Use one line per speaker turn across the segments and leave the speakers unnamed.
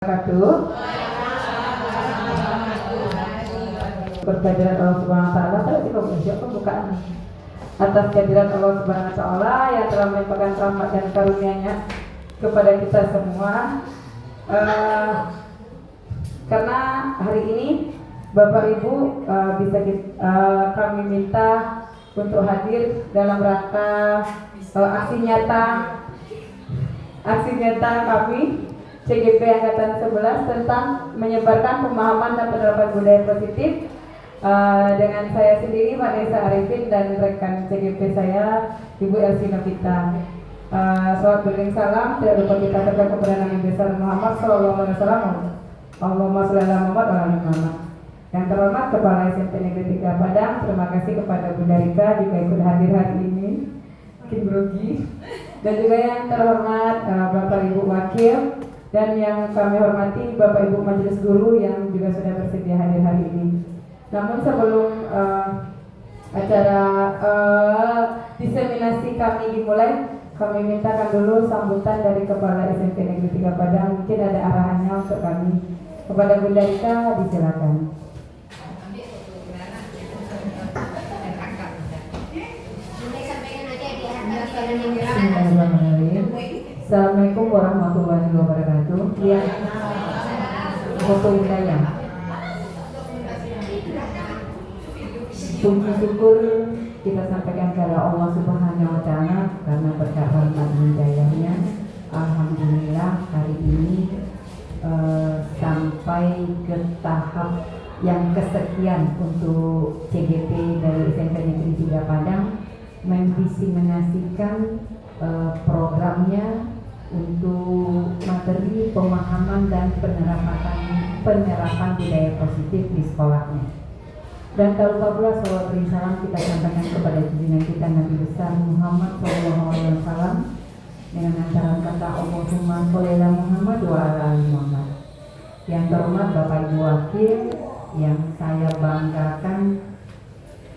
Wabarakatuh. Berkehadiran Allah Subhanahu wa taala kalau kita bersyukur pembukaan atas kehadiran Allah Subhanahu wa taala yang telah melimpahkan rahmat dan karunia-Nya kepada kita semua. Karena hari ini Bapak Ibu kami minta untuk hadir dalam rangka aksi nyata kami CGP Angkatan 11 tentang menyebarkan pemahaman dan penerapan budaya positif dengan saya sendiri Vanessa Arifin dan rekan CGP saya Ibu Elsie Novita. Selamat beriring salam, tidak lupa kita tegak kepada Nabi besar Muhammad Sallallahu Alaihi Wasallam. Allahumma sholli ala Muhammad wa ala Muhammad. Yang terhormat Kepala SMP Negeri 3 Padang, terima kasih kepada Bunda Rika juga ikut hadir hari ini, mungkin grogi. Dan juga yang terhormat Bapak Ibu Wakil dan yang kami hormati Bapak Ibu Majelis Guru yang juga sudah bersedia hadir hari ini. Namun sebelum acara diseminasi kami dimulai, kami mintakan dulu sambutan dari Kepala SMP Negeri 3 Padang. Mungkin ada arahannya untuk kami. Kepada Bunda Rika, disilakan. Assalamualaikum warahmatullahi wabarakatuh. Ya, foto wilayah. Puji syukur kita sampaikan kepada Allah Subhanahu wa taala karena berkat rahmat hidayahnya. Alhamdulillah hari ini sampai ke tahap yang kesekian untuk CGP dari SMP Negeri 3 Padang mendiseminasikan programnya untuk materi pemahaman dan penerapan budaya positif di sekolahnya. Dan kalau pula salawat dan salam kita sampaikan kepada junjungan kita Nabi besar Muhammad SAW dengan antara kata Allahumma sholli ala Muhammad wa ala ali Muhammad. Yang terhormat Bapak Ibu Wakil, yang saya banggakan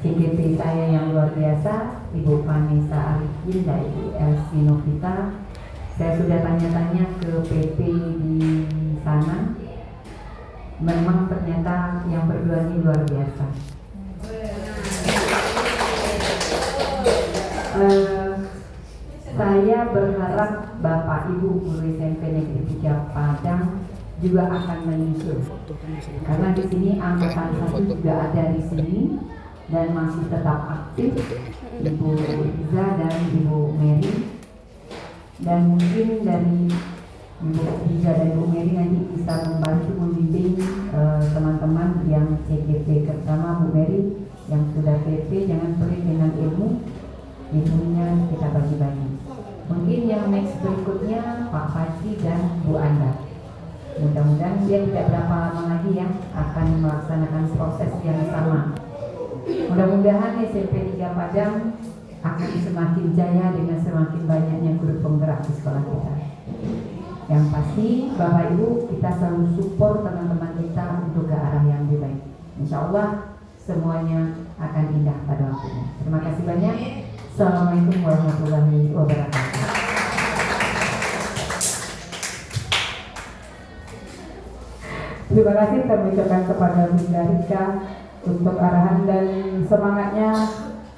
CGP saya yang luar biasa, Ibu Vanessa Arifin dan Ibu Elsie Novita. Saya sudah tanya-tanya ke PP di sana, memang ternyata yang berdua ini luar biasa. Saya berharap Bapak Ibu guru SMP Negeri 3 Padang juga akan menyusul, karena di sini angkatan 1 juga ada di sini dan masih tetap aktif, Ibu Iza dan Ibu Mary. Dan mungkin dari Ibu Iza dan Ibu Mary nanti bisa membantu membimbing teman-teman yang CGP, terutama Bu Mary yang sudah PP. Jangan pelit dengan ilmunya kita bagi-bagi. Mungkin yang next berikutnya Pak Faji dan Bu Anda. Mudah-mudahan dia tidak berapa lama lagi ya akan melaksanakan proses yang sama. Mudah-mudahan SMP 3 Padang akan semakin jaya dengan semakin banyaknya guru penggerak di sekolah kita. Yang pasti Bapak Ibu kita selalu support teman-teman kita untuk ke arah yang lebih baik. Insya Allah semuanya akan indah pada waktunya. Terima kasih banyak. Assalamualaikum warahmatullahi wabarakatuh. Terima kasih kami ucapkan kepada Bunda Rika untuk arahan dan semangatnya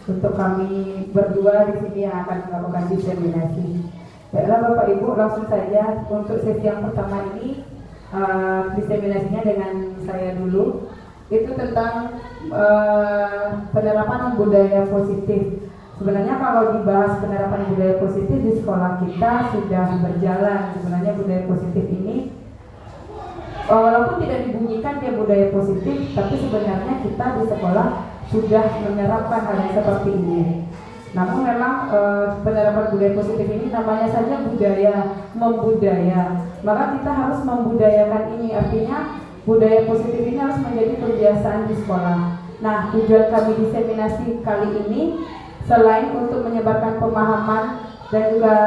untuk kami berdua di sini yang akan melakukan diseminasi. Baiklah Bapak Ibu, langsung saja untuk sesi yang pertama ini diseminasinya dengan saya dulu. Itu tentang penerapan budaya positif. Sebenarnya kalau dibahas penerapan budaya positif di sekolah kita sudah berjalan. Sebenarnya budaya positif ini walaupun tidak dibunyikan dia budaya positif, tapi sebenarnya kita di sekolah sudah menerapkan hal yang seperti ini. Namun memang penerapan budaya positif ini namanya saja budaya, membudaya. Maka kita harus membudayakan ini, artinya budaya positif ini harus menjadi kebiasaan di sekolah. Nah, tujuan kami diseminasi kali ini selain untuk menyebarkan pemahaman dan juga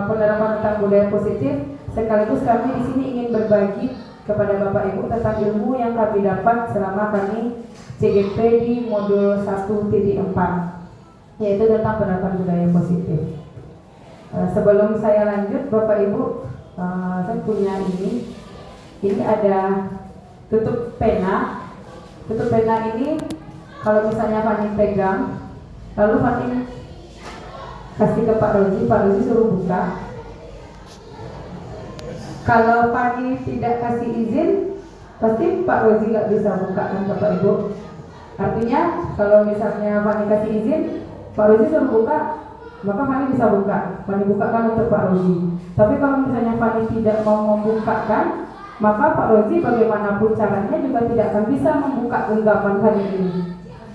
penerapan tentang budaya positif, sekaligus kami di sini ingin berbagi kepada Bapak Ibu tentang ilmu yang kami dapat selama kami CGP di modul 1.4, yaitu tentang penerapan budaya positif. Sebelum saya lanjut Bapak Ibu, saya punya ini Ini ada tutup pena. Tutup pena ini kalau misalnya Fani pegang, lalu Fani kasih ke Pak Rozi suruh buka. Kalau Fani tidak kasih izin, pasti Pak Rozi nggak bisa buka kan Bapak Ibu. Artinya kalau misalnya Fani kasih izin, Pak Rozi suruh buka, maka Fani bisa buka. Fani bukakan untuk Pak Rozi. Tapi kalau misalnya Fani tidak mau membukakan, maka Pak Rozi bagaimanapun caranya juga tidak akan bisa membuka genggaman Fani ini.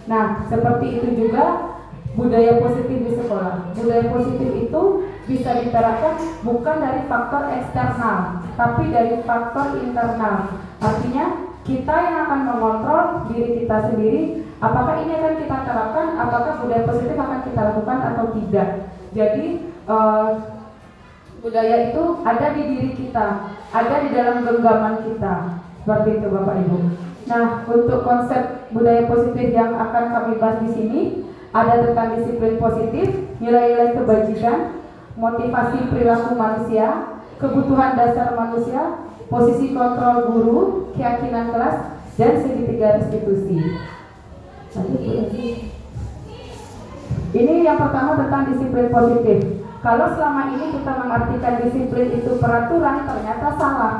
Nah, seperti itu juga budaya positif di sekolah. Budaya positif itu bisa diterapkan bukan dari faktor eksternal, tapi dari faktor internal. Artinya kita yang akan mengontrol diri kita sendiri, apakah ini akan kita terapkan, apakah budaya positif akan kita lakukan atau tidak. Jadi budaya itu ada di diri kita, ada di dalam genggaman kita. Seperti itu Bapak Ibu. Nah, untuk konsep budaya positif yang akan kami bahas di sini ada tentang disiplin positif, nilai-nilai kebajikan, motivasi perilaku manusia, kebutuhan dasar manusia, posisi kontrol guru, keyakinan kelas, dan segitiga restitusi. Ini yang pertama tentang disiplin positif. Kalau selama ini kita mengartikan disiplin itu peraturan, ternyata salah.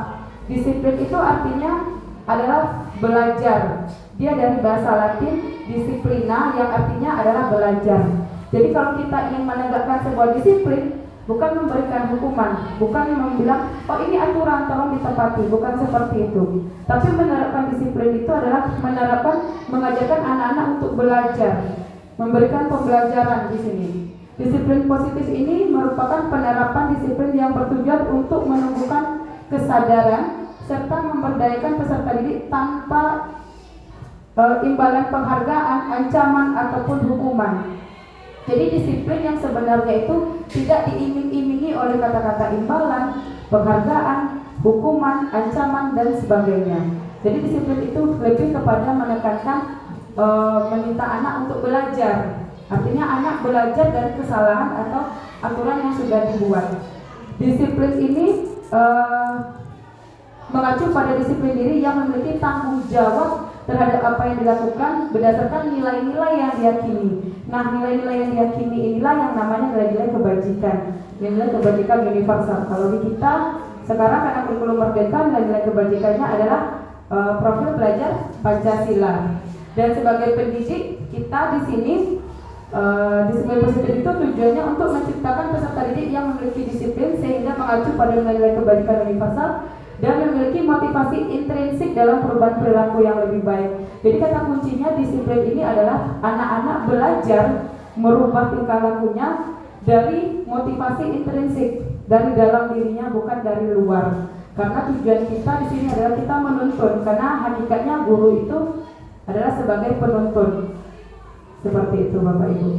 Disiplin itu artinya adalah belajar. Dia dari bahasa Latin disiplina yang artinya adalah belajar. Jadi kalau kita ingin menegakkan sebuah disiplin, bukan memberikan hukuman, bukan bilang, oh ini aturan tolong ditepati, bukan seperti itu. Tapi menerapkan disiplin itu adalah mengajarkan anak-anak untuk belajar, memberikan pembelajaran di sini. Disiplin positif ini merupakan penerapan disiplin yang bertujuan untuk menumbuhkan kesadaran serta memberdayakan peserta didik tanpa imbalan penghargaan, ancaman ataupun hukuman. Jadi disiplin yang sebenarnya itu tidak diiming-imingi oleh kata-kata imbalan, penghargaan, hukuman, ancaman dan sebagainya. Jadi disiplin itu lebih kepada menekankan meminta anak untuk belajar. Artinya anak belajar dari kesalahan atau aturan yang sudah dibuat. Disiplin ini mengacu pada disiplin diri yang memiliki tanggung jawab terhadap apa yang dilakukan berdasarkan nilai-nilai yang diyakini. Nah, nilai-nilai yang diyakini inilah yang namanya nilai-nilai kebajikan. Nilai kebajikan universal. Kalau di kita sekarang karena kurikulum merdeka, nilai-nilai kebajikannya adalah profil belajar Pancasila. Dan sebagai pendidik kita di sini disiplin positif itu tujuannya untuk menciptakan peserta didik yang memiliki disiplin sehingga mengacu pada nilai-nilai kebajikan universal dan memiliki motivasi intrinsik dalam perubahan perilaku yang lebih baik. Jadi kata kuncinya disiplin ini adalah anak-anak belajar merubah tingkah lakunya dari motivasi intrinsik dari dalam dirinya, bukan dari luar. Karena tujuan kita di sini adalah kita menuntun, karena hakikatnya guru itu adalah sebagai penuntun. Seperti itu Bapak Ibu.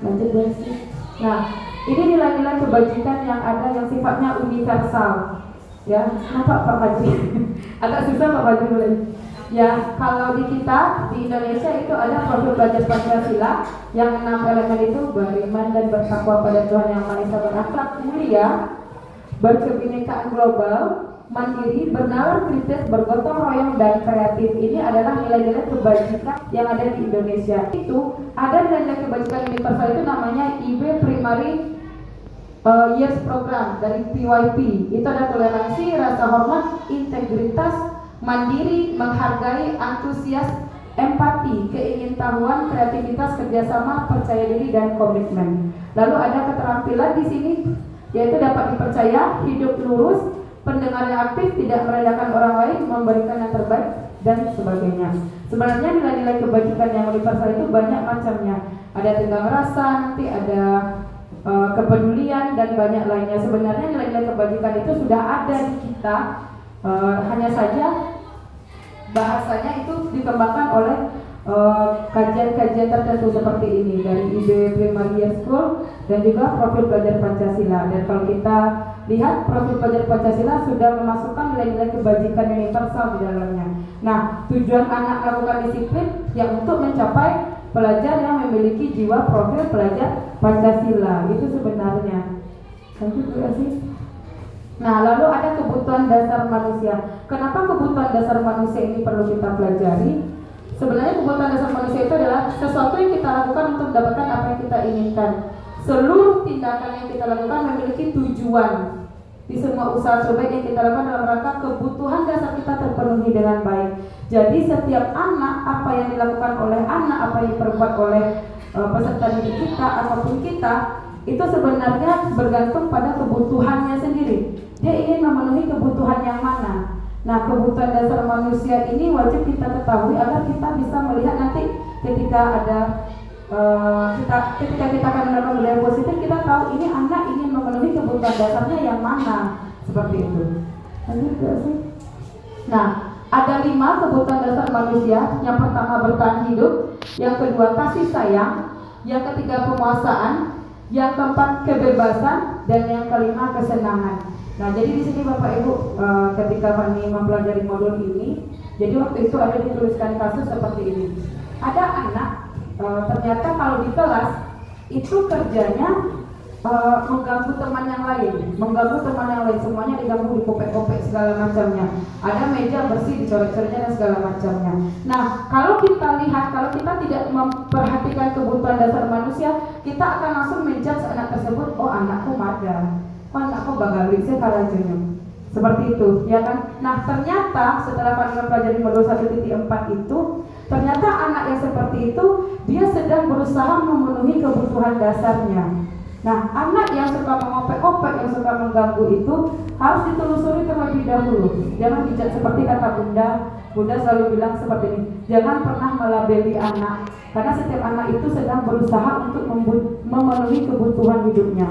Lanjut Besi. Nah, ini nilai-nilai kebajikan yang ada yang sifatnya universal. Ya, kenapa Pak Haji? Agak susah Pak Haji mulai. Ya, kalau di kita di Indonesia itu ada profil belajar Pancasila yang 6 elemen itu beriman dan bertakwa pada Tuhan Yang Maha Esa, berakhlak mulia, berkebinekaan global, mandiri, bernalar kritis, bergotong royong dan kreatif. Ini adalah nilai-nilai kebajikan yang ada di Indonesia. Itu ada nilai-nilai kebajikan universal itu namanya IB Primary Years Program dari PYP. Itu ada toleransi, rasa hormat, integritas, mandiri, menghargai, antusias, empati, keingintahuan, kreativitas, kerjasama, percaya diri dan komitmen. Lalu ada keterampilan di sini, yaitu dapat dipercaya, hidup lurus, pendengar yang aktif, tidak merendahkan orang lain, memberikan yang terbaik dan sebagainya. Sebenarnya nilai-nilai kebajikan yang universal itu banyak macamnya. Ada tenggang rasa, nanti ada kepedulian dan banyak lainnya. Sebenarnya nilai-nilai kebajikan itu sudah ada di kita, hanya saja bahasanya itu dikembangkan oleh kajian-kajian tertentu seperti ini dari IB Primary Year School dan juga profil belajar Pancasila. Dan kalau kita lihat profil belajar Pancasila sudah memasukkan nilai-nilai kebajikan universal di dalamnya. Nah, tujuan anak melakukan disiplin yang untuk mencapai pelajar yang memiliki jiwa profil pelajar Pancasila itu sebenarnya. Lanjut sih. Nah, lalu ada kebutuhan dasar manusia.
Kenapa kebutuhan dasar manusia ini perlu kita pelajari? Sebenarnya kebutuhan dasar manusia itu adalah sesuatu yang kita lakukan untuk mendapatkan apa yang kita inginkan. Seluruh tindakan yang kita lakukan memiliki tujuan. Di semua usaha terbaik yang kita lakukan dalam rangka kebutuhan dasar kita terpenuhi dengan baik. Jadi setiap anak, apa yang dilakukan oleh anak, apa yang diperbuat oleh peserta didik kita ataupun kita, itu sebenarnya bergantung pada kebutuhannya sendiri. Dia ingin memenuhi kebutuhan yang mana. Nah, kebutuhan dasar manusia ini wajib kita ketahui agar kita bisa melihat nanti ketika ada ketika kita akan menerapkan budaya positif, kita tahu ini anak ingin memenuhi kebutuhan dasarnya yang mana, seperti itu. Nah, ada 5 kebutuhan dasar manusia. Yang pertama bertahan hidup, yang kedua kasih sayang, yang ketiga penguasaan, yang keempat kebebasan, dan yang kelima kesenangan. Nah, jadi di sini Bapak Ibu, ketika kami mempelajari modul ini, jadi waktu itu ada dituliskan kasus seperti ini. Ada anak, ternyata kalau di kelas itu kerjanya mengganggu teman yang lain, semuanya diganggu, dikopek-kopek segala macamnya. Ada meja bersih, dicoret-coretnya dan segala macamnya. Nah, kalau kita lihat, kalau kita tidak memperhatikan kebutuhan dasar manusia, kita akan langsung menjudge anak tersebut, oh anakku maga, oh anakku bagali, saya karajanya. Seperti itu, ya kan? Nah, ternyata setelah kami mempelajari modul 1.4 itu, ternyata anak yang seperti itu dia sedang berusaha memenuhi kebutuhan dasarnya. Nah, anak yang suka mengopek-opek, yang suka mengganggu itu harus ditelusuri terlebih dahulu. Jangan dijat seperti kata Bunda. Bunda selalu bilang seperti ini, jangan pernah melabeli anak, karena setiap anak itu sedang berusaha untuk memenuhi kebutuhan hidupnya.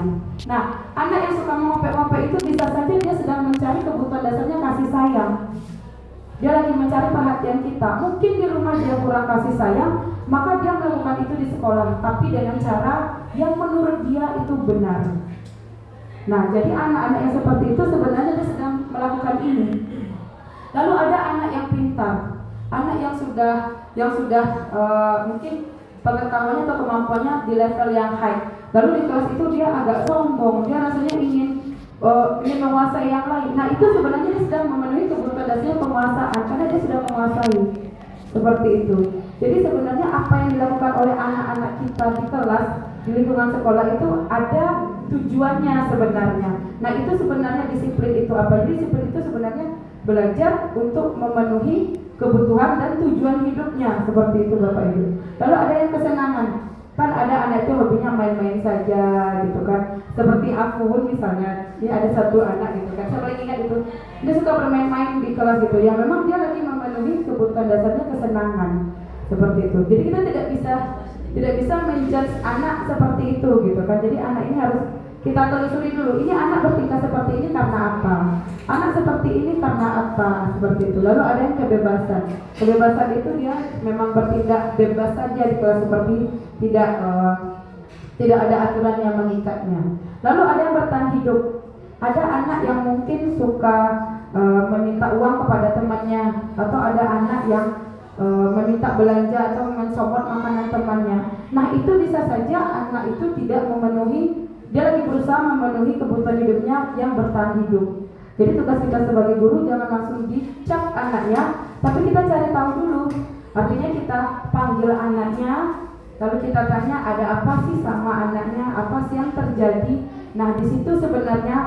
Nah, anak yang suka mengopek-opek itu bisa saja dia sedang mencari kebutuhan dasarnya kasih sayang. Dia lagi mencari perhatian kita. Mungkin di rumah dia kurang kasih sayang, maka dia melakukan itu di sekolah, tapi dengan cara yang menurut dia itu benar. Nah, jadi anak-anak yang seperti itu sebenarnya dia sedang melakukan ini. Lalu ada anak yang pintar, anak yang sudah mungkin pengetahuannya atau kemampuannya di level yang high. Lalu di kelas itu dia agak sombong, dia rasanya ingin menguasai yang lain. Nah, itu sebenarnya dia sedang memenuhi kebutuhan dasarnya penguasaan, karena dia sudah menguasai. Seperti itu. Jadi sebenarnya apa yang dilakukan oleh anak-anak kita di kelas, di lingkungan sekolah itu ada tujuannya sebenarnya. Nah, itu sebenarnya disiplin itu apa? Jadi disiplin itu sebenarnya belajar untuk memenuhi kebutuhan dan tujuan hidupnya, seperti itu Bapak Ibu. Lalu ada yang kesenangan. Kan ada anak itu hobinya main-main saja gitu kan. Seperti aku misalnya, dia ada satu anak gitu kan. Saya paling ingat itu, dia suka bermain-main di kelas gitu. Ya memang dia lagi memenuhi kebutuhan dasarnya kesenangan. Seperti itu. Jadi kita tidak bisa menjudge anak seperti itu gitu kan. Jadi anak ini harus kita telusuri dulu, ini anak bertingkah seperti ini karena apa? Anak seperti ini karena apa? Seperti itu. Lalu ada yang kebebasan. Kebebasan itu dia memang bertindak bebas saja di kelas, seperti tidak ada aturan yang mengikatnya. Lalu ada yang bertahan hidup. Ada anak yang mungkin suka meminta uang kepada temannya, atau ada anak yang meminta belanja atau mencomot makanan temannya. Nah, itu bisa saja anak itu tidak memenuhi, dia lagi berusaha memenuhi kebutuhan hidupnya yang bertahan hidup. Jadi tugas kita sebagai guru jangan langsung dicap anaknya, tapi kita cari tahu dulu. Artinya kita panggil anaknya, lalu kita tanya ada apa sih sama anaknya, apa sih yang terjadi. Nah, di situ sebenarnya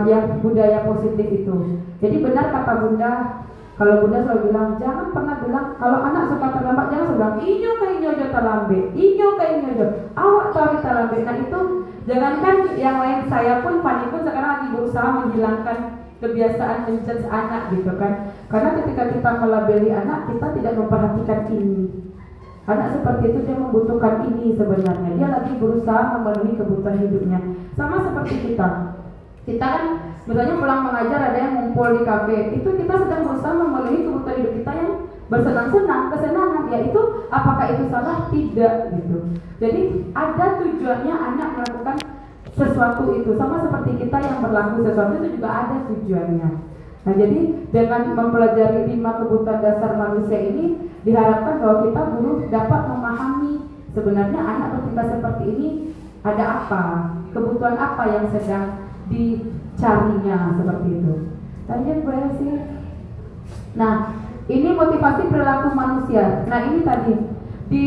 yang budaya positif itu. Jadi benar kata Bunda, kalau Bunda selalu bilang, jangan pernah bilang, kalau anak suka terlambat, jangan selalu bilang, inyo ka inyo jo talambe, inyo ka inyo jo, awak tahu talambe. Nah itu, jangankan yang lain, saya pun, Fani pun sekarang lagi berusaha menghilangkan kebiasaan menjudge anak gitu kan. Karena ketika kita melabeli anak, kita tidak memperhatikan ini. Anak seperti itu dia membutuhkan ini sebenarnya. Dia lagi berusaha memenuhi kebutuhan hidupnya. Sama seperti kita. Kita kan misalnya pulang mengajar, ada yang ngumpul di kafe, itu kita sedang berusaha memenuhi kebutuhan hidup kita yang bersenang-senang, kesenangan. Ya itu, apakah itu salah? Tidak gitu. Jadi ada tujuannya anak melakukan sesuatu itu. Sama seperti kita yang berlaku sesuatu itu juga ada tujuannya. Nah, jadi dengan mempelajari 5 kebutuhan dasar manusia ini, diharapkan bahwa kita guru dapat memahami sebenarnya anak bertingkah seperti ini ada apa, kebutuhan apa yang sedang dicarinya, seperti itu. Lanjut Bu Elsie. Nah, ini motivasi perilaku manusia. Nah, ini tadi di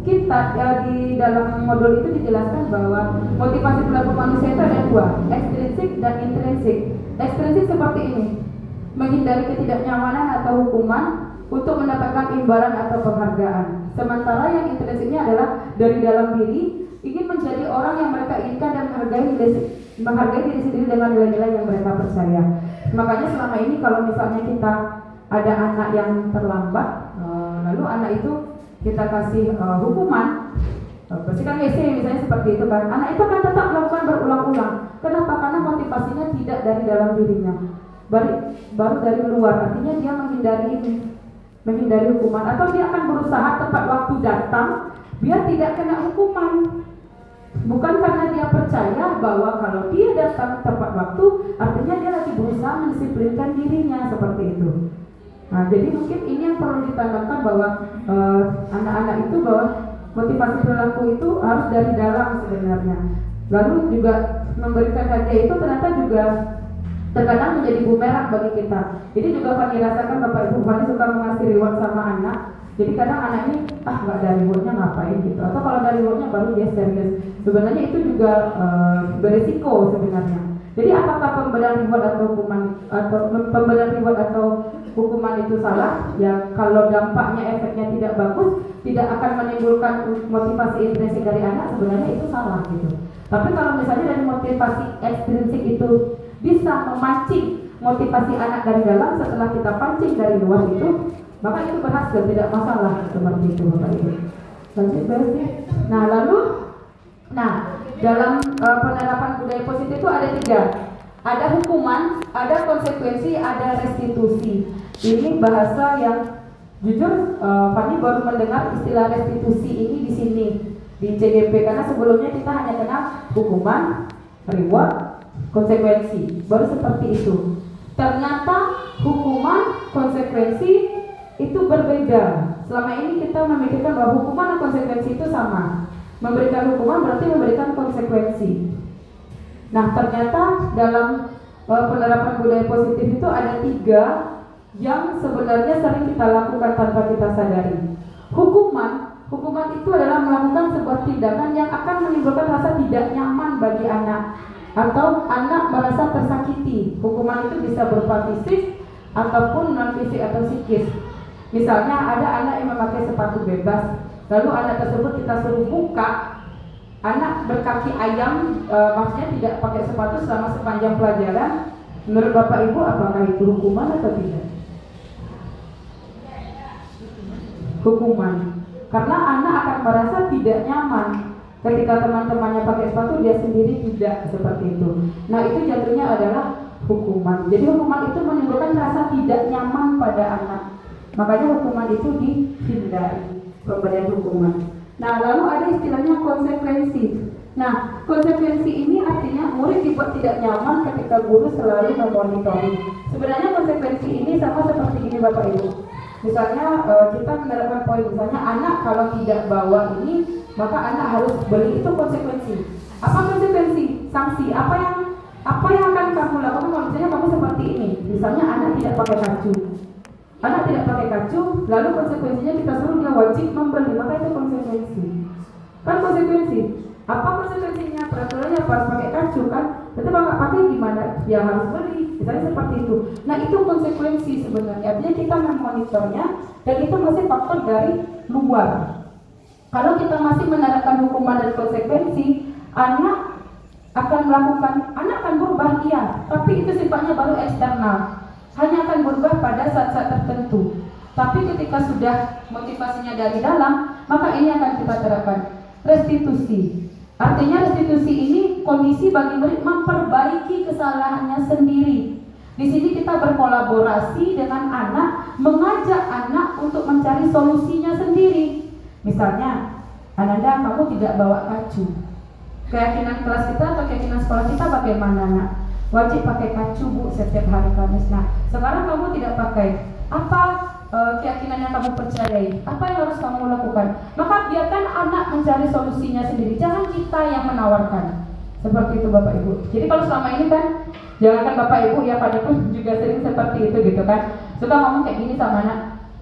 kita di dalam modul itu dijelaskan bahwa motivasi perilaku manusia itu ada dua, ekstrinsik dan intrinsik. Ekstrinsik seperti ini, menghindari ketidaknyamanan atau hukuman untuk mendapatkan imbalan atau penghargaan. Sementara yang intrinsiknya adalah dari dalam diri, ingin menjadi orang yang mereka inginkan dan menghargai diri sendiri dengan nilai-nilai yang mereka percaya. Makanya selama ini kalau misalnya kita ada anak yang terlambat, lalu anak itu kita kasih hukuman, bersihkan WC misalnya seperti itu kan, anak itu akan tetap melakukan berulang-ulang. Kenapa? Karena motivasinya tidak dari dalam dirinya, baru dari luar. Artinya dia menghindari hukuman, atau dia akan berusaha tepat waktu datang biar tidak kena hukuman. Bukan karena dia percaya bahwa kalau dia datang tepat waktu, artinya dia lagi berusaha mendisiplinkan dirinya seperti itu. Nah, jadi mungkin ini yang perlu ditanamkan bahwa anak-anak itu bahwa motivasi perilaku itu harus dari dalam sebenarnya. Lalu juga memberikan hadiah itu ternyata juga terkadang menjadi bumerang bagi kita. Jadi juga Fani rasakan Bapak Ibu, Fani suka mengasih reward sama anak. Jadi kadang anak ini nggak ada rewardnya ngapain gitu, atau kalau ada rewardnya baru dia serius. Sebenarnya itu juga beresiko sebenarnya. Jadi apakah pemberian reward atau hukuman itu salah? Ya kalau dampaknya efeknya tidak bagus, tidak akan menimbulkan motivasi intrinsik dari anak, sebenarnya itu salah gitu. Tapi kalau misalnya dari motivasi ekstrinsik itu bisa memancing motivasi anak dari dalam, setelah kita pancing dari luar itu, maka itu berhasil, tidak masalah seperti itu Bapak Ibu. Nah, dalam penerapan budaya positif itu ada 3. Ada hukuman, ada konsekuensi, ada restitusi. Ini bahasa yang jujur Fani baru mendengar istilah restitusi ini di sini di CGP, karena sebelumnya kita hanya kenal hukuman, reward, konsekuensi, baru seperti itu. Ternyata hukuman, konsekuensi itu berbeda. Selama ini kita memikirkan bahwa hukuman dan konsekuensi itu sama. Memberikan hukuman berarti memberikan konsekuensi. Nah, ternyata dalam penerapan budaya positif itu ada 3 yang sebenarnya sering kita lakukan tanpa kita sadari. Hukuman itu adalah melakukan sebuah tindakan yang akan menimbulkan rasa tidak nyaman bagi anak, atau anak merasa tersakiti. Hukuman itu bisa berupa fisik ataupun non fisik atau psikis. Misalnya ada anak yang memakai sepatu bebas, lalu anak tersebut kita suruh buka, anak berkaki ayam, maksudnya tidak pakai sepatu selama sepanjang pelajaran. Menurut Bapak Ibu, apakah itu hukuman atau tidak? Hukuman, karena anak akan merasa tidak nyaman ketika teman-temannya pakai sepatu, dia sendiri tidak, seperti itu. Nah, itu jatuhnya adalah hukuman. Jadi hukuman itu menimbulkan rasa tidak nyaman pada anak. Makanya hukuman itu dihindari, pemberian hukuman. Nah, lalu ada istilahnya konsekuensi. Nah, konsekuensi ini artinya murid dibuat tidak nyaman ketika guru selalu memonitori. Sebenarnya konsekuensi ini sama seperti ini Bapak Ibu. Misalnya kita menerapkan poin, misalnya anak kalau tidak bawa ini, maka anak harus beli, itu konsekuensi. Apa konsekuensi? Sanksi. Apa yang akan kamu lakukan kalau misalnya kamu seperti ini? Misalnya anak tidak pakai kacu. Anak tidak pakai kacu, lalu konsekuensinya kita suruh dia wajib membeli, maka itu konsekuensi. Kan konsekuensi. Apa konsekuensinya? Peraturannya harus pakai kacu kan? Tapi kalau nggak pakai gimana? Dia harus beli. Misalnya seperti itu. Nah, itu konsekuensi sebenarnya. Artinya kita memonitornya, dan itu masih faktor dari luar. Kalau kita masih menerapkan hukuman dan konsekuensi, anak akan berubah, iya, tapi itu sifatnya baru eksternal. Hanya akan berubah pada saat-saat tertentu. Tapi ketika sudah motivasinya dari dalam, maka ini akan kita terapkan. Restitusi. Artinya restitusi ini kondisi bagi murid memperbaiki kesalahannya sendiri. Di sini kita berkolaborasi dengan anak, mengajak anak untuk mencari solusinya sendiri. Misalnya, Ananda, kamu tidak bawa kacu. Keyakinan kelas kita atau keyakinan sekolah kita bagaimana, Nak? Wajib pakai kacu, Bu, setiap hari Kamis. Nah, sekarang kamu tidak pakai. Apa keyakinan yang kamu percayai? Apa yang harus kamu lakukan? Maka biarkan anak mencari solusinya sendiri. Jangan kita yang menawarkan. Seperti itu Bapak Ibu. Jadi kalau selama ini kan, jangankan Bapak Ibu, ya Pak pun juga sering seperti itu gitu kan. suka ngomong kayak gini sama anak,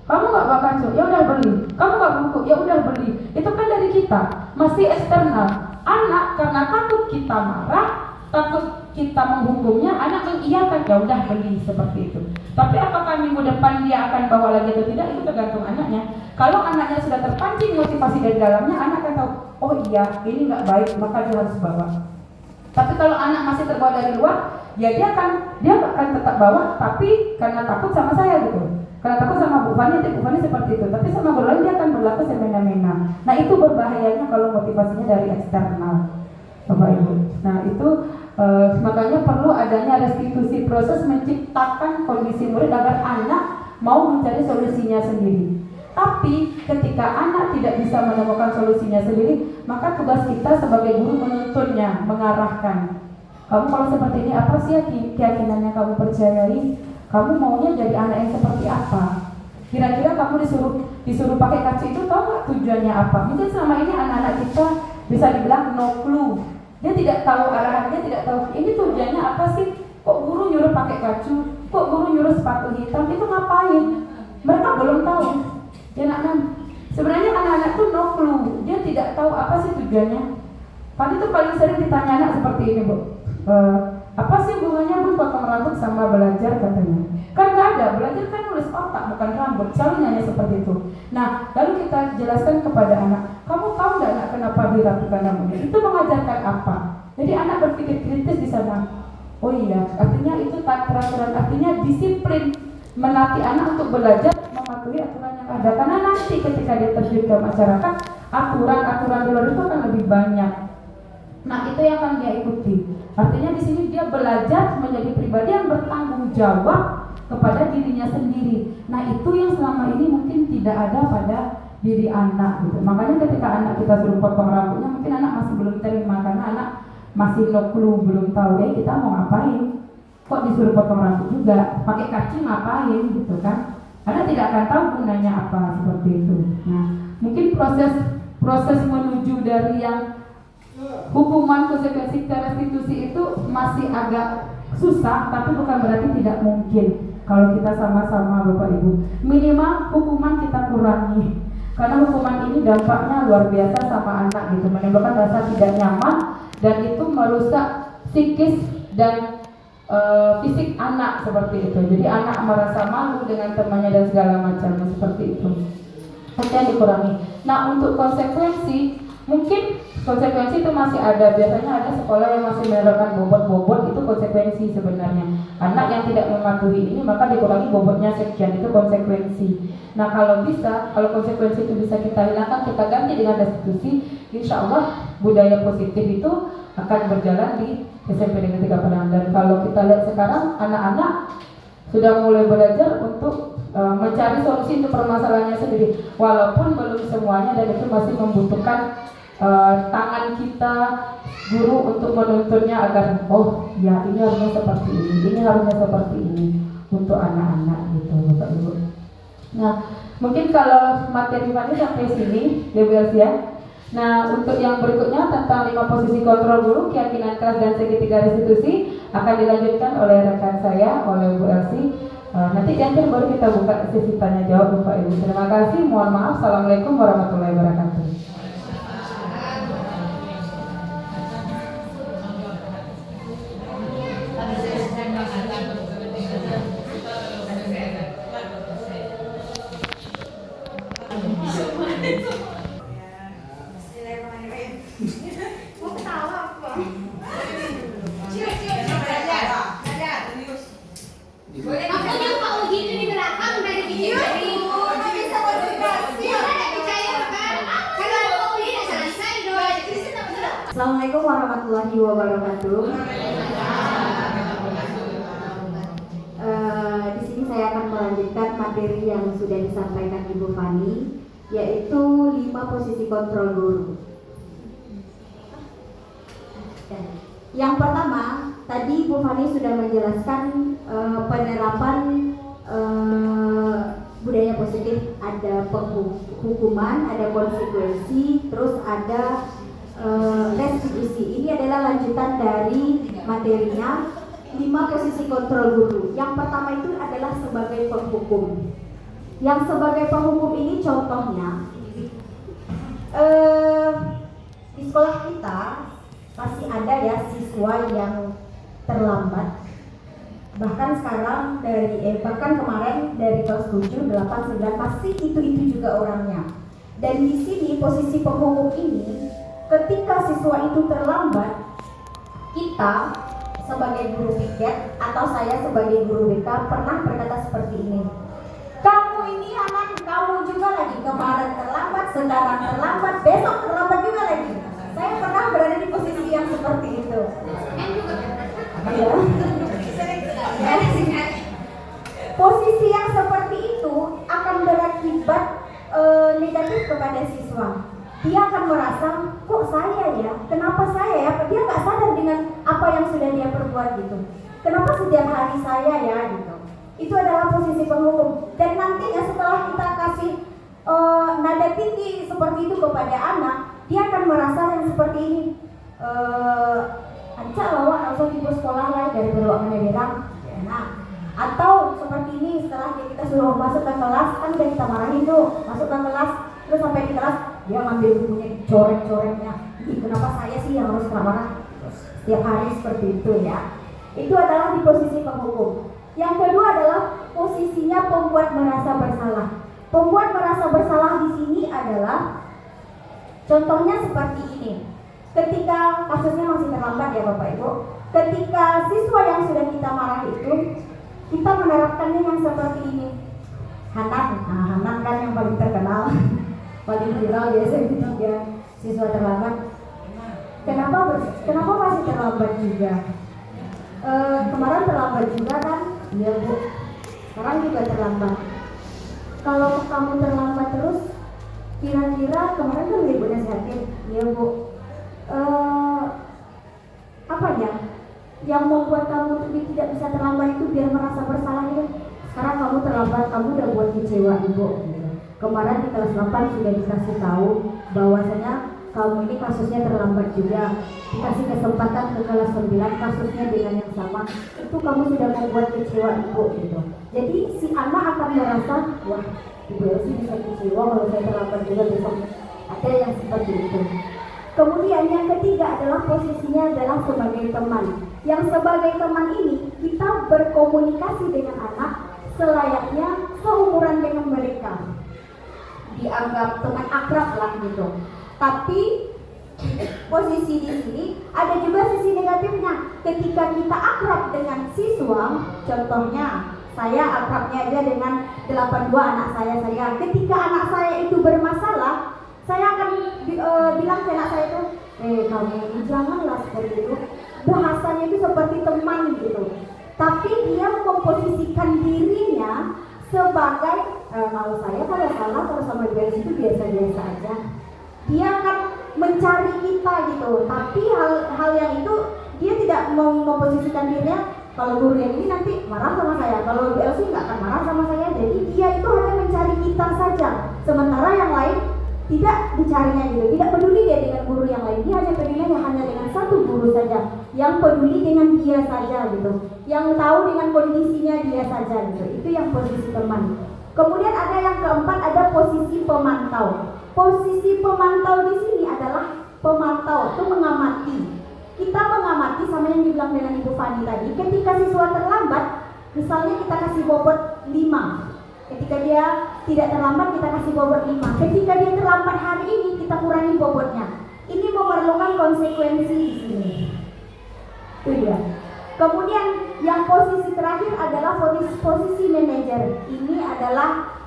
kamu nggak bawa kacu, ya udah beli. Kamu nggak buku, ya udah beli. Itu kan dari kita, masih eksternal. Anak karena takut kita marah, takut kita menghukumnya, anak mengiyakan, ya udah beli seperti itu. Tapi apakah minggu depan dia akan bawa lagi atau tidak, itu tergantung anaknya. Kalau anaknya sudah terpancing motivasi dari dalamnya, anak akan tahu, oh iya ini nggak baik, maka dia harus bawa. Tapi kalau anak masih terbawa dari luar, ya dia akan tetap bawa, tapi karena takut sama saya gitu. Karena takut sama Bu Fani seperti itu. Tapi sama guru lain dia akan berlaku semena-mena. Nah itu berbahayanya kalau motivasinya dari eksternal, Bapak Ibu. Nah itu makanya perlu adanya restitusi, proses menciptakan kondisi murid agar anak mau mencari solusinya sendiri. Tapi ketika anak tidak bisa menemukan solusinya sendiri, maka tugas kita sebagai guru menuntunnya, mengarahkan. Kamu kalau seperti ini, apa sih keyakinan yang kamu percayai? Kamu maunya jadi anak yang seperti apa? Kira-kira kamu disuruh pakai kaca itu, tahu nggak tujuannya apa? Mungkin selama ini anak-anak kita bisa dibilang no clue. Dia tidak tahu arahannya, tidak tahu ini tujuannya apa sih? Kok guru nyuruh pakai kacu? Kok guru nyuruh sepatu hitam? Itu ngapain? Mereka belum tahu. Ya nak, sebenarnya anak-anak tuh no clue. Dia tidak tahu apa sih tujuannya. Tadi tuh paling sering ditanya anak seperti ini, Bu. Apa sih hubungannya Bu potong rambut sama belajar katanya? Kan nggak ada, belajar kan nulis otak bukan rambut. Selalu nanya seperti itu. Nah, lalu kita jelaskan kepada anak, kamu tahu nggak nak kenapa dirapikan rambutnya? Itu mengajarkan apa? Jadi anak berpikir kritis di sana. Oh iya, artinya itu peraturan, artinya disiplin, melatih anak untuk belajar mematuhi aturan yang ada. Karena nanti ketika dia terjun ke masyarakat, aturan-aturan di luar itu akan lebih banyak. Nah itu yang akan dia ikuti. Artinya di sini dia belajar menjadi pribadi yang bertanggung jawab kepada dirinya sendiri. Nah itu yang selama ini mungkin tidak ada pada diri anak gitu. Makanya ketika anak kita suruh potong rambutnya, mungkin anak masih belum terima karena anak masih no clue, belum tahu kita mau ngapain. Kok disuruh potong rambut juga, pakai kaci ngapain gitu kan? Anak tidak akan tahu gunanya apa seperti itu. Nah mungkin proses menuju dari yang hukuman konsekuensi ke restitusi itu masih agak susah, tapi bukan berarti tidak mungkin kalau kita sama-sama Bapak Ibu. Minimal hukuman kita kurangi, karena hukuman ini dampaknya luar biasa sama anak gitu, menimbulkan rasa tidak nyaman dan itu merusak psikis dan fisik anak seperti itu. Jadi anak merasa malu dengan temannya dan segala macamnya seperti itu. Harusnya dikurangi. Nah untuk konsekuensi, mungkin konsekuensi itu masih ada. Biasanya ada sekolah yang masih menerapkan bobot-bobot, itu konsekuensi sebenarnya. Anak yang tidak mematuhi ini maka dikurangi bobotnya sekian, itu konsekuensi. Nah kalau bisa, kalau konsekuensi itu bisa kita hilangkan, kita ganti dengan restitusi, insya Allah budaya positif itu akan berjalan di SMP Negeri 3 Padang. Dan kalau kita lihat sekarang anak-anak sudah mulai belajar untuk mencari solusi untuk permasalahannya sendiri, walaupun belum semuanya, dan itu masih membutuhkan tangan kita guru untuk menuntunnya agar oh ya ini harusnya seperti ini harusnya seperti ini untuk anak-anak gitu Bapak Ibu. Nah mungkin kalau materi Fani sampai sini ya. Nah untuk yang berikutnya tentang 5 posisi kontrol guru, keyakinan keras dan segitiga restitusi akan dilanjutkan oleh rekan saya, oleh Bu Elsie. Nanti di akhir baru kita buka sesi tanya jawab Bapak Ibu. Terima kasih, mohon maaf. Assalamualaikum warahmatullahi wabarakatuh.
Assalamualaikum warahmatullahi wabarakatuh. Di sini saya akan melanjutkan materi yang sudah disampaikan Ibu Fani, yaitu 5 posisi kontrol guru. Yang pertama, tadi Ibu Fani sudah menjelaskan penerapan budaya positif, ada hukuman, ada konsekuensi, terus ada restitusi. Ini adalah lanjutan dari materinya. 5 posisi kontrol guru. Yang pertama itu adalah sebagai penghukum. Yang sebagai penghukum ini contohnya di sekolah kita masih ada ya siswa yang terlambat. Bahkan sekarang bahkan kemarin dari kelas 7, 8, 9 masih itu juga orangnya. Dan di sini posisi penghukum ini, ketika siswa itu terlambat, kita sebagai guru piket atau saya sebagai guru BK pernah berkata seperti ini. Kamu ini anak, kamu juga lagi kemarin terlambat, sekarang terlambat, besok terlambat juga lagi. Saya pernah berada di posisi yang seperti itu. Ya. Posisi yang seperti itu akan berakibat negatif kepada siswa. Dia akan merasa, kok saya ya, kenapa saya ya, dia nggak sadar dengan apa yang sudah dia perbuat gitu. Kenapa setiap hari saya ya gitu. Itu adalah posisi penghukum. Dan nantinya setelah kita kasih nada tinggi seperti itu kepada anak, dia akan merasa yang seperti ini. Ancak bawa langsung ibu sekolah lah dari berwak menerang. Nah, atau seperti ini setelah kita suruh masuk ke kelas, kan udah kita marahin tuh, masuk ke kelas, terus sampai di kelas dia ngambil bukunya, coret-coretnya. Kenapa saya sih yang harus marah? Setiap hari seperti itu ya. Itu adalah di posisi penghukum. Yang kedua adalah posisinya pembuat merasa bersalah. Pembuat merasa bersalah di sini adalah contohnya seperti ini. Ketika kasusnya masih terlambat ya Bapak Ibu, ketika siswa yang sudah kita marah itu, kita menerapkannya yang seperti ini. Hanan kan yang paling terkenal, paling viral biasanya ketika siswa terlambat. Kenapa masih terlambat juga? Kemarin terlambat juga kan? Iya Bu. Sekarang juga terlambat. Kalau kamu terlambat terus, kira-kira kemarin kan Ibu nasihatin, iya Bu. Apa ya? Yang membuat kamu tidak bisa terlambat itu biar merasa bersalah itu. Sekarang kamu terlambat, kamu udah buat kecewa Ibu. Kemarin di kelas 8 sudah dikasih tahu bahwasanya kamu ini kasusnya terlambat juga. Dikasih kesempatan ke kelas 9 kasusnya dengan yang sama. Itu kamu sudah membuat kecewa Ibu gitu. Jadi si anak akan merasa, wah Ibu Elsie bisa kecewa kalau saya terlambat juga besok. Ada yang seperti itu. Kemudian yang ketiga adalah posisinya adalah sebagai teman. Yang sebagai teman ini kita berkomunikasi dengan anak selayaknya seumuran dengan mereka. Dianggap teman akrab lah gitu. Tapi posisi di sini ada juga sisi negatifnya. Ketika kita akrab dengan siswa, contohnya saya akrabnya aja dengan 82 anak saya. Ketika anak saya itu bermasalah, saya akan bilang ke anak saya itu, kamu ini janganlah seperti itu. Bahasanya itu seperti teman gitu. Tapi dia memposisikan dirinya sebagai kalau salah kalau sama dia itu biasa-biasa aja. Dia akan mencari kita gitu. Tapi hal yang itu dia tidak memposisikan dirinya. Kalau guru yang ini nanti marah sama saya, kalau Bu Elsie nggak akan marah sama saya. Jadi dia itu hanya mencari kita saja. Sementara yang lain tidak dicarinya gitu, tidak peduli dia dengan guru yang lain. Dia hanya pedulinya hanya dengan satu guru saja, yang peduli dengan dia saja gitu, yang tahu dengan kondisinya dia saja gitu. Itu yang posisi teman. Kemudian ada yang keempat, ada posisi pemantau. Posisi pemantau di sini adalah pemantau itu mengamati. Kita mengamati sama yang dibilang dengan Ibu Fani tadi. Ketika siswa terlambat, misalnya kita kasih bobot 5. Ketika dia tidak terlambat, kita kasih bobot 5. Ketika dia terlambat hari ini, kita kurangi bobotnya. Ini memerlukan konsekuensi di sini. Itu dia. Kemudian yang posisi terakhir adalah posisi manajer. Ini adalah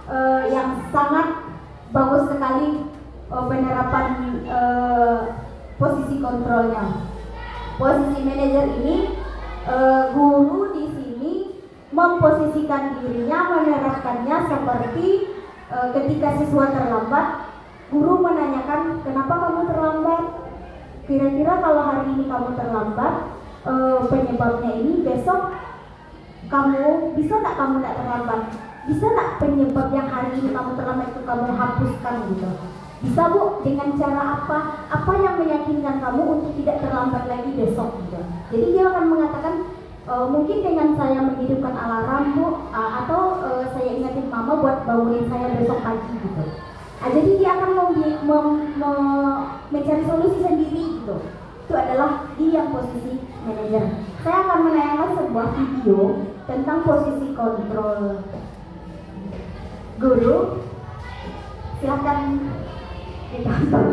yang sangat bagus sekali penerapan posisi kontrolnya. Posisi manajer ini guru di sini memposisikan dirinya, menerapkannya seperti ketika siswa terlambat, guru menanyakan, kenapa kamu terlambat? Kira-kira kalau hari ini kamu terlambat, penyebabnya ini, besok kamu bisa nggak kamu nggak terlambat? Bisa nggak penyebab yang hari ini kamu terlambat itu kamu hapuskan gitu? Bisa Bu, dengan cara apa? Apa yang meyakinkan kamu untuk tidak terlambat lagi besok gitu? Jadi dia akan mengatakan, Mungkin dengan saya menghidupkan alarm Bu, atau saya ingatin Mama buat bangunin saya besok pagi gitu. Jadi dia akan mencari solusi sendiri gitu. Itu adalah di yang posisi manajer. Saya akan menayangkan sebuah video tentang posisi kontrol guru. Silakan ditonton.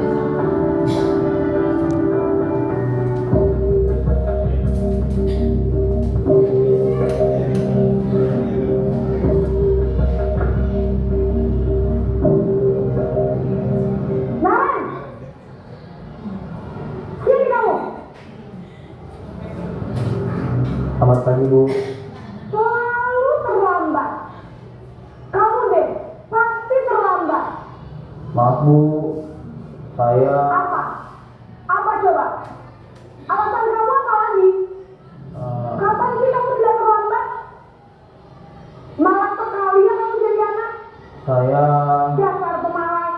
Selamat pagi Bu.
Selalu terlambat. Kamu deh, pasti terlambat.
Maaf Bu, saya
Apa? Apa coba? Alasan kamu apa lagi? Kapan sih kamu tidak terlambat? Malas sekali ya kamu jadi anak.
saya
Dasar pemalas.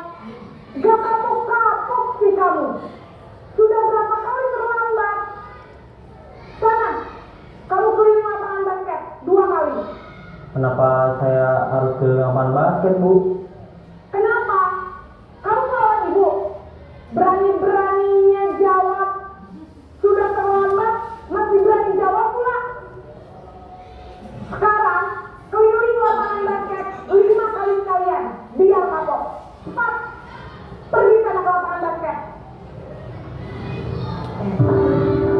Gak kapok-kapok sih kamu. Sudah berapa kali terlambat? Sana, kamu keliling lapangan basket 2 kali.
kenapa saya harus ke lapangan basket Bu?
Kenapa? Kamu lawan ibu. Berani-beraninya jawab. Sudah terlambat, masih berani jawab pula. Sekarang, keliling lapangan basket 5 kali sekalian. Biar kapok. Cepat. Pergi sana ke lapangan basket.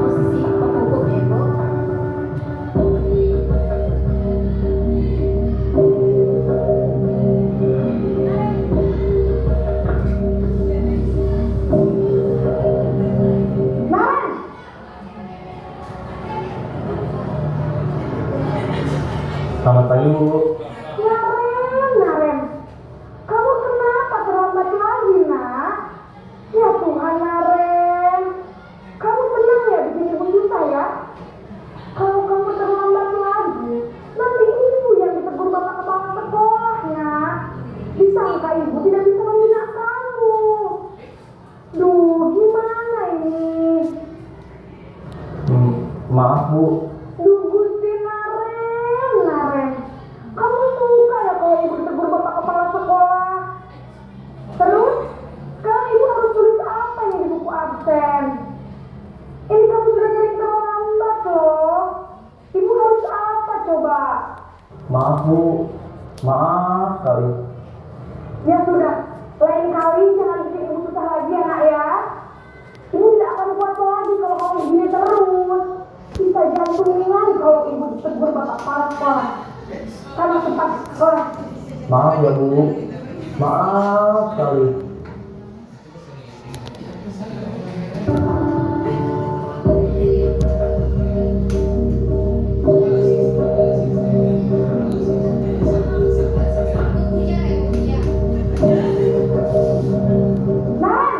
Posisi pemukul ya Bu.
Naren!
Selamat pagi Bu.
Naren. Kamu kenapa terlambat lagi, nak? Ya Tuhan, Naren. Kamu tenang ya bikin ibu susah ya? Kalau kamu terlambat lagi, nanti ibu yang ditegur bapak kepala sekolahnya. Disangka ibu tidak bisa membina kamu. Duh, gimana ini?
Maaf Bu.
Duh, Gusti Naren. Kamu suka ya kalau ibu ditegur bapak kepala sekolah? Terus, sekarang ibu harus tulis apa ini di buku absen? Ini kamu sudah sering terlambat loh. Ibu harus apa coba?
Maaf Bu. Maaf sekali.
Ya sudah, lain kali jangan bikin ibu susah lagi ya nak ya. Ibu tidak akan kuat lagi kalau kamu begini terus. Bisa jantungin lagi kalau ibu ditegur bapak kepala sekolah. Kamu cepat sekolah.
Maaf ya Bu. Maaf sekali.
Nah,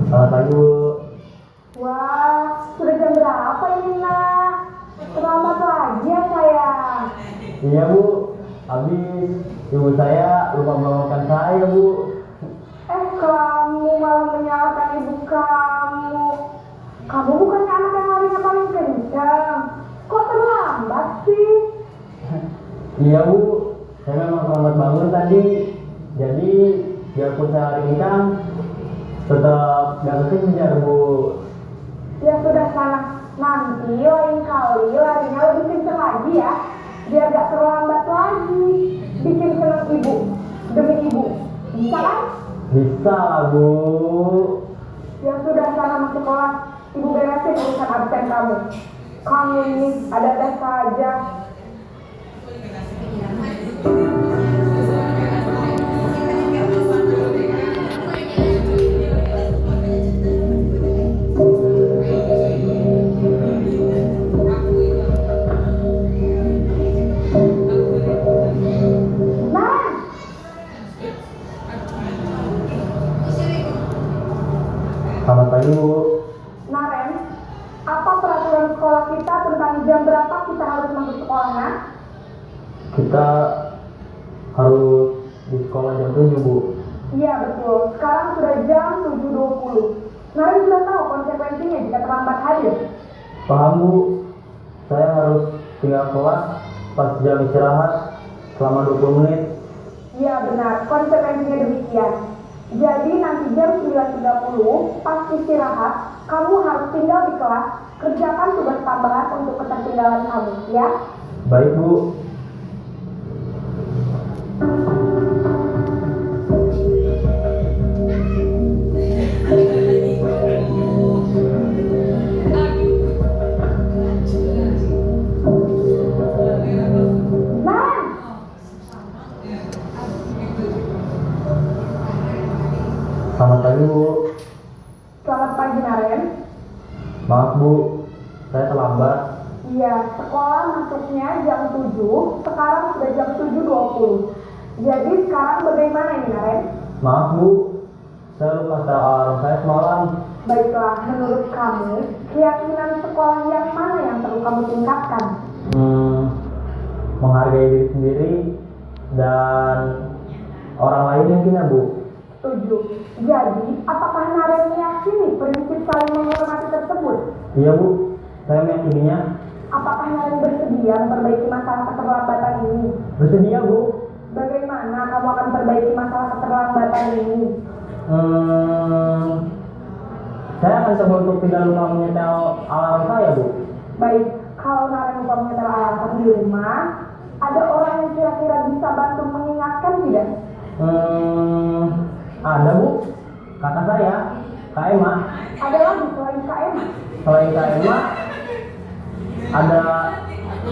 Selamat pagi Bu.
wah, sudah jam berapa ini nak? Terlambat lagi ya sayang.
Iya Bu. Habis ibu saya lupa membangunkan saya Bu.
Kamu malah menyalahkan ibu kamu. Kamu bukannya anak yang larinya paling kencang. Kok terlambat sih?
Iya Bu. Saya memang terlambat bangun tadi. Jadi biarpun saya lari kencang, tetap gak kekejar Bu.
Ya sudah sana. Nanti lain kali larinya lebih kencang lagi ya. Biar gak terlambat lagi. Bikin senang ibu. Demi ibu. Bisa kan?
Bisa lah Bu.
Ya sudah sana masuk sekolah. Ibu beresin urusan absen kamu. Kamu ini ada saja.
Selamat pagi Bu.
Naren, apa peraturan sekolah kita tentang jam berapa kita harus masuk sekolah, nak?
Kita harus di sekolah jam 7 Bu.
Iya betul, sekarang sudah jam 7.20. Naren sudah tahu konsekuensinya jika terlambat hadir.
Paham Bu, saya harus tinggal kelas pas jam istirahat selama 20 menit.
Iya benar, konsekuensinya demikian. Jadi nanti jam 9.30 pas istirahat, kamu harus tinggal di kelas, kerjakan tugas tambahan untuk ketertinggalan kamu, ya.
Baik Bu.
Naren,
Selamat pagi Bu.
selamat pagi Naren.
Maaf Bu, saya terlambat.
Iya, sekolah masuknya jam 7, sekarang sudah jam 7.20. Jadi sekarang bagaimana ini Naren?
Maaf Bu, saya lupa setel alarm saya semalam.
Baiklah, menurut kamu, keyakinan sekolah yang mana yang perlu kamu tingkatkan?
Menghargai diri sendiri dan orang lain mungkin ya Bu.
Setuju. Jadi, apakah Naren meyakini prinsip saling menghormati tersebut?
Iya Bu, saya meyakininya.
Apakah Naren bersedia memperbaiki masalah keterlambatan ini?
Bersedia Bu.
Bagaimana kamu akan perbaiki masalah keterlambatan ini?
Saya akan coba untuk tidak lupa menyetel alarm saya Bu.
Baik, kalau Naren lupa menyetel alarm di rumah, ada orang yang kira-kira bisa bantu mengingatkan tidak?
Ada Bu, kata saya, Kak Emma.
Ada lagi selain Kak Emma?
Selain Kak Emma, ada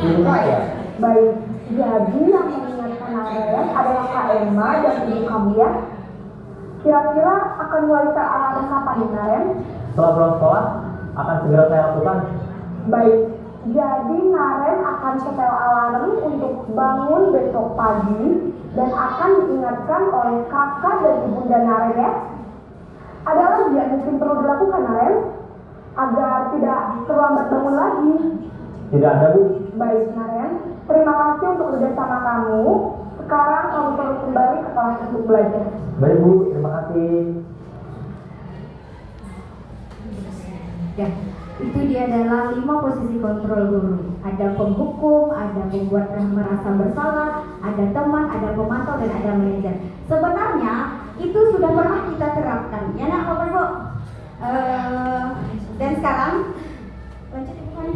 ibu saya.
Baik, jadi yang mengingatkan Naren adalah Kak Emma dan ibu kamu ya? Kira-kira akan mulai alarm kapan nih Naren?
Setelah pulang sekolah, akan segera saya lakukan.
Baik, jadi Naren akan setel alarm untuk bangun besok pagi dan akan diingatkan oleh kakak dan ibunda Naren ya. Ada lagi yang mungkin perlu dilakukan Naren agar tidak terlambat bangun lagi?
Tidak ada Bu.
Baik Naren, terima kasih untuk kerjasama kamu. Sekarang kamu perlu kembali ke kelas untuk belajar.
Baik Bu, terima kasih.
Ya, itu dia adalah 5 posisi kontrol guru. Ada penghukum, ada pembuat merasa bersalah, ada teman, ada pemantau, dan ada manajer. Sebenarnya itu sudah pernah kita terapkan, ya nak Bapak Ibu. Dan sekarang lanjut bukan?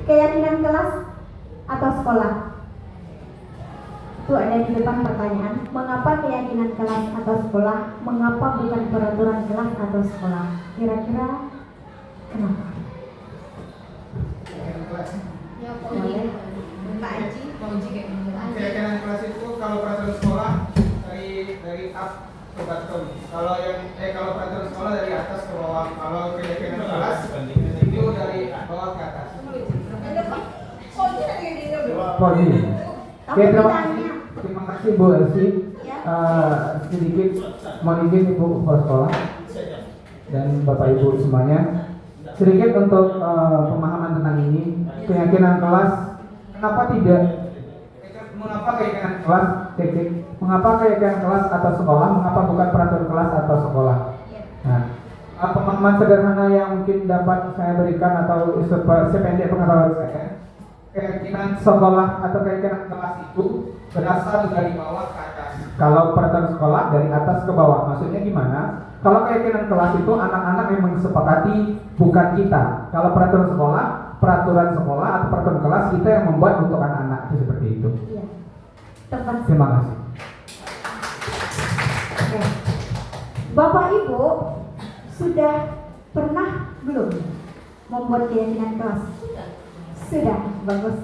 Keyakinan kelas atau sekolah. Itu ada di depan pertanyaan, mengapa keyakinan kelas atau sekolah, mengapa bukan peraturan kelas atau sekolah? Kira-kira kenapa?
Ya, boleh. Kak Aji, mau uji kayak gini. Keyakinan kelas itu kalau peraturan sekolah dari up ke bottom. Kalau peraturan sekolah dari atas ke bawah. Kalau keyakinan kelas itu dari bawah ke atas.
Podi. Oke,
Tanya.
terima kasih Bu Elsi. Sedikit mohon izin Ibu Kepala Sekolah dan Bapak Ibu semuanya. Sedikit untuk pemahaman tentang ini, keyakinan kelas. Mengapa keyakinan kelas? Mengapa keyakinan kelas atau sekolah? Mengapa bukan peraturan kelas atau sekolah? Nah, pemahaman sederhana yang mungkin dapat saya berikan atau sependek pengetahuan saya, keyakinan sekolah atau keyakinan kelas itu berasal dari bawah ke atas. Kalau peraturan sekolah dari atas ke bawah, maksudnya gimana? Kalau keyakinan kelas itu anak-anak yang mensepakati, bukan kita. Kalau peraturan sekolah atau peraturan kelas kita yang membuat untuk anak-anak, itu seperti itu.
Iya. Tepat.
Terima kasih.
Oke. Bapak Ibu sudah pernah belum membuat keyakinan kelas? Sudah, bagus.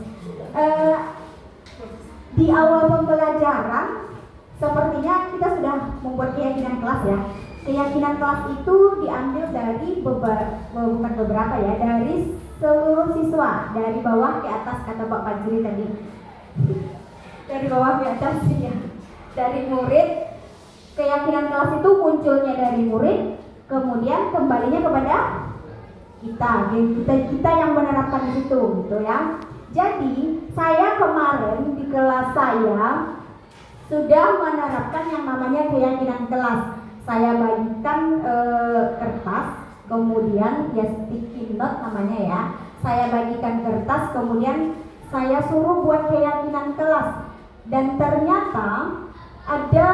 Di awal pembelajaran sepertinya kita sudah membuat keyakinan kelas ya. Keyakinan kelas itu diambil dari bukan beberapa ya, dari seluruh siswa, dari bawah ke atas kata Pak Fajri tadi. Dari bawah ke atas ya. Dari murid, keyakinan kelas itu munculnya dari murid, kemudian kembalinya kepada kita yang menerapkan di situ gitu ya. Jadi saya kemarin di kelas saya sudah menerapkan yang namanya keyakinan kelas. Saya bagikan kertas, kemudian ya sticky note namanya ya. Saya bagikan kertas, kemudian saya suruh buat keyakinan kelas. Dan ternyata ada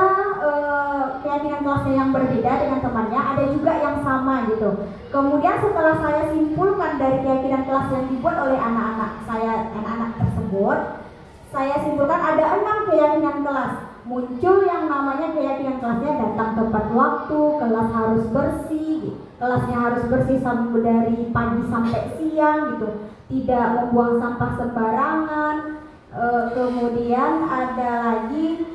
keyakinan kelasnya yang berbeda dengan temannya, ada juga yang sama gitu. Kemudian setelah saya simpulkan dari keyakinan kelas yang dibuat oleh anak-anak tersebut, saya simpulkan ada 6 keyakinan kelas. Muncul yang namanya keyakinan kelasnya datang tepat waktu, kelas harus bersih, kelasnya harus bersih dari pagi sampai siang gitu, tidak membuang sampah sembarangan. Kemudian ada lagi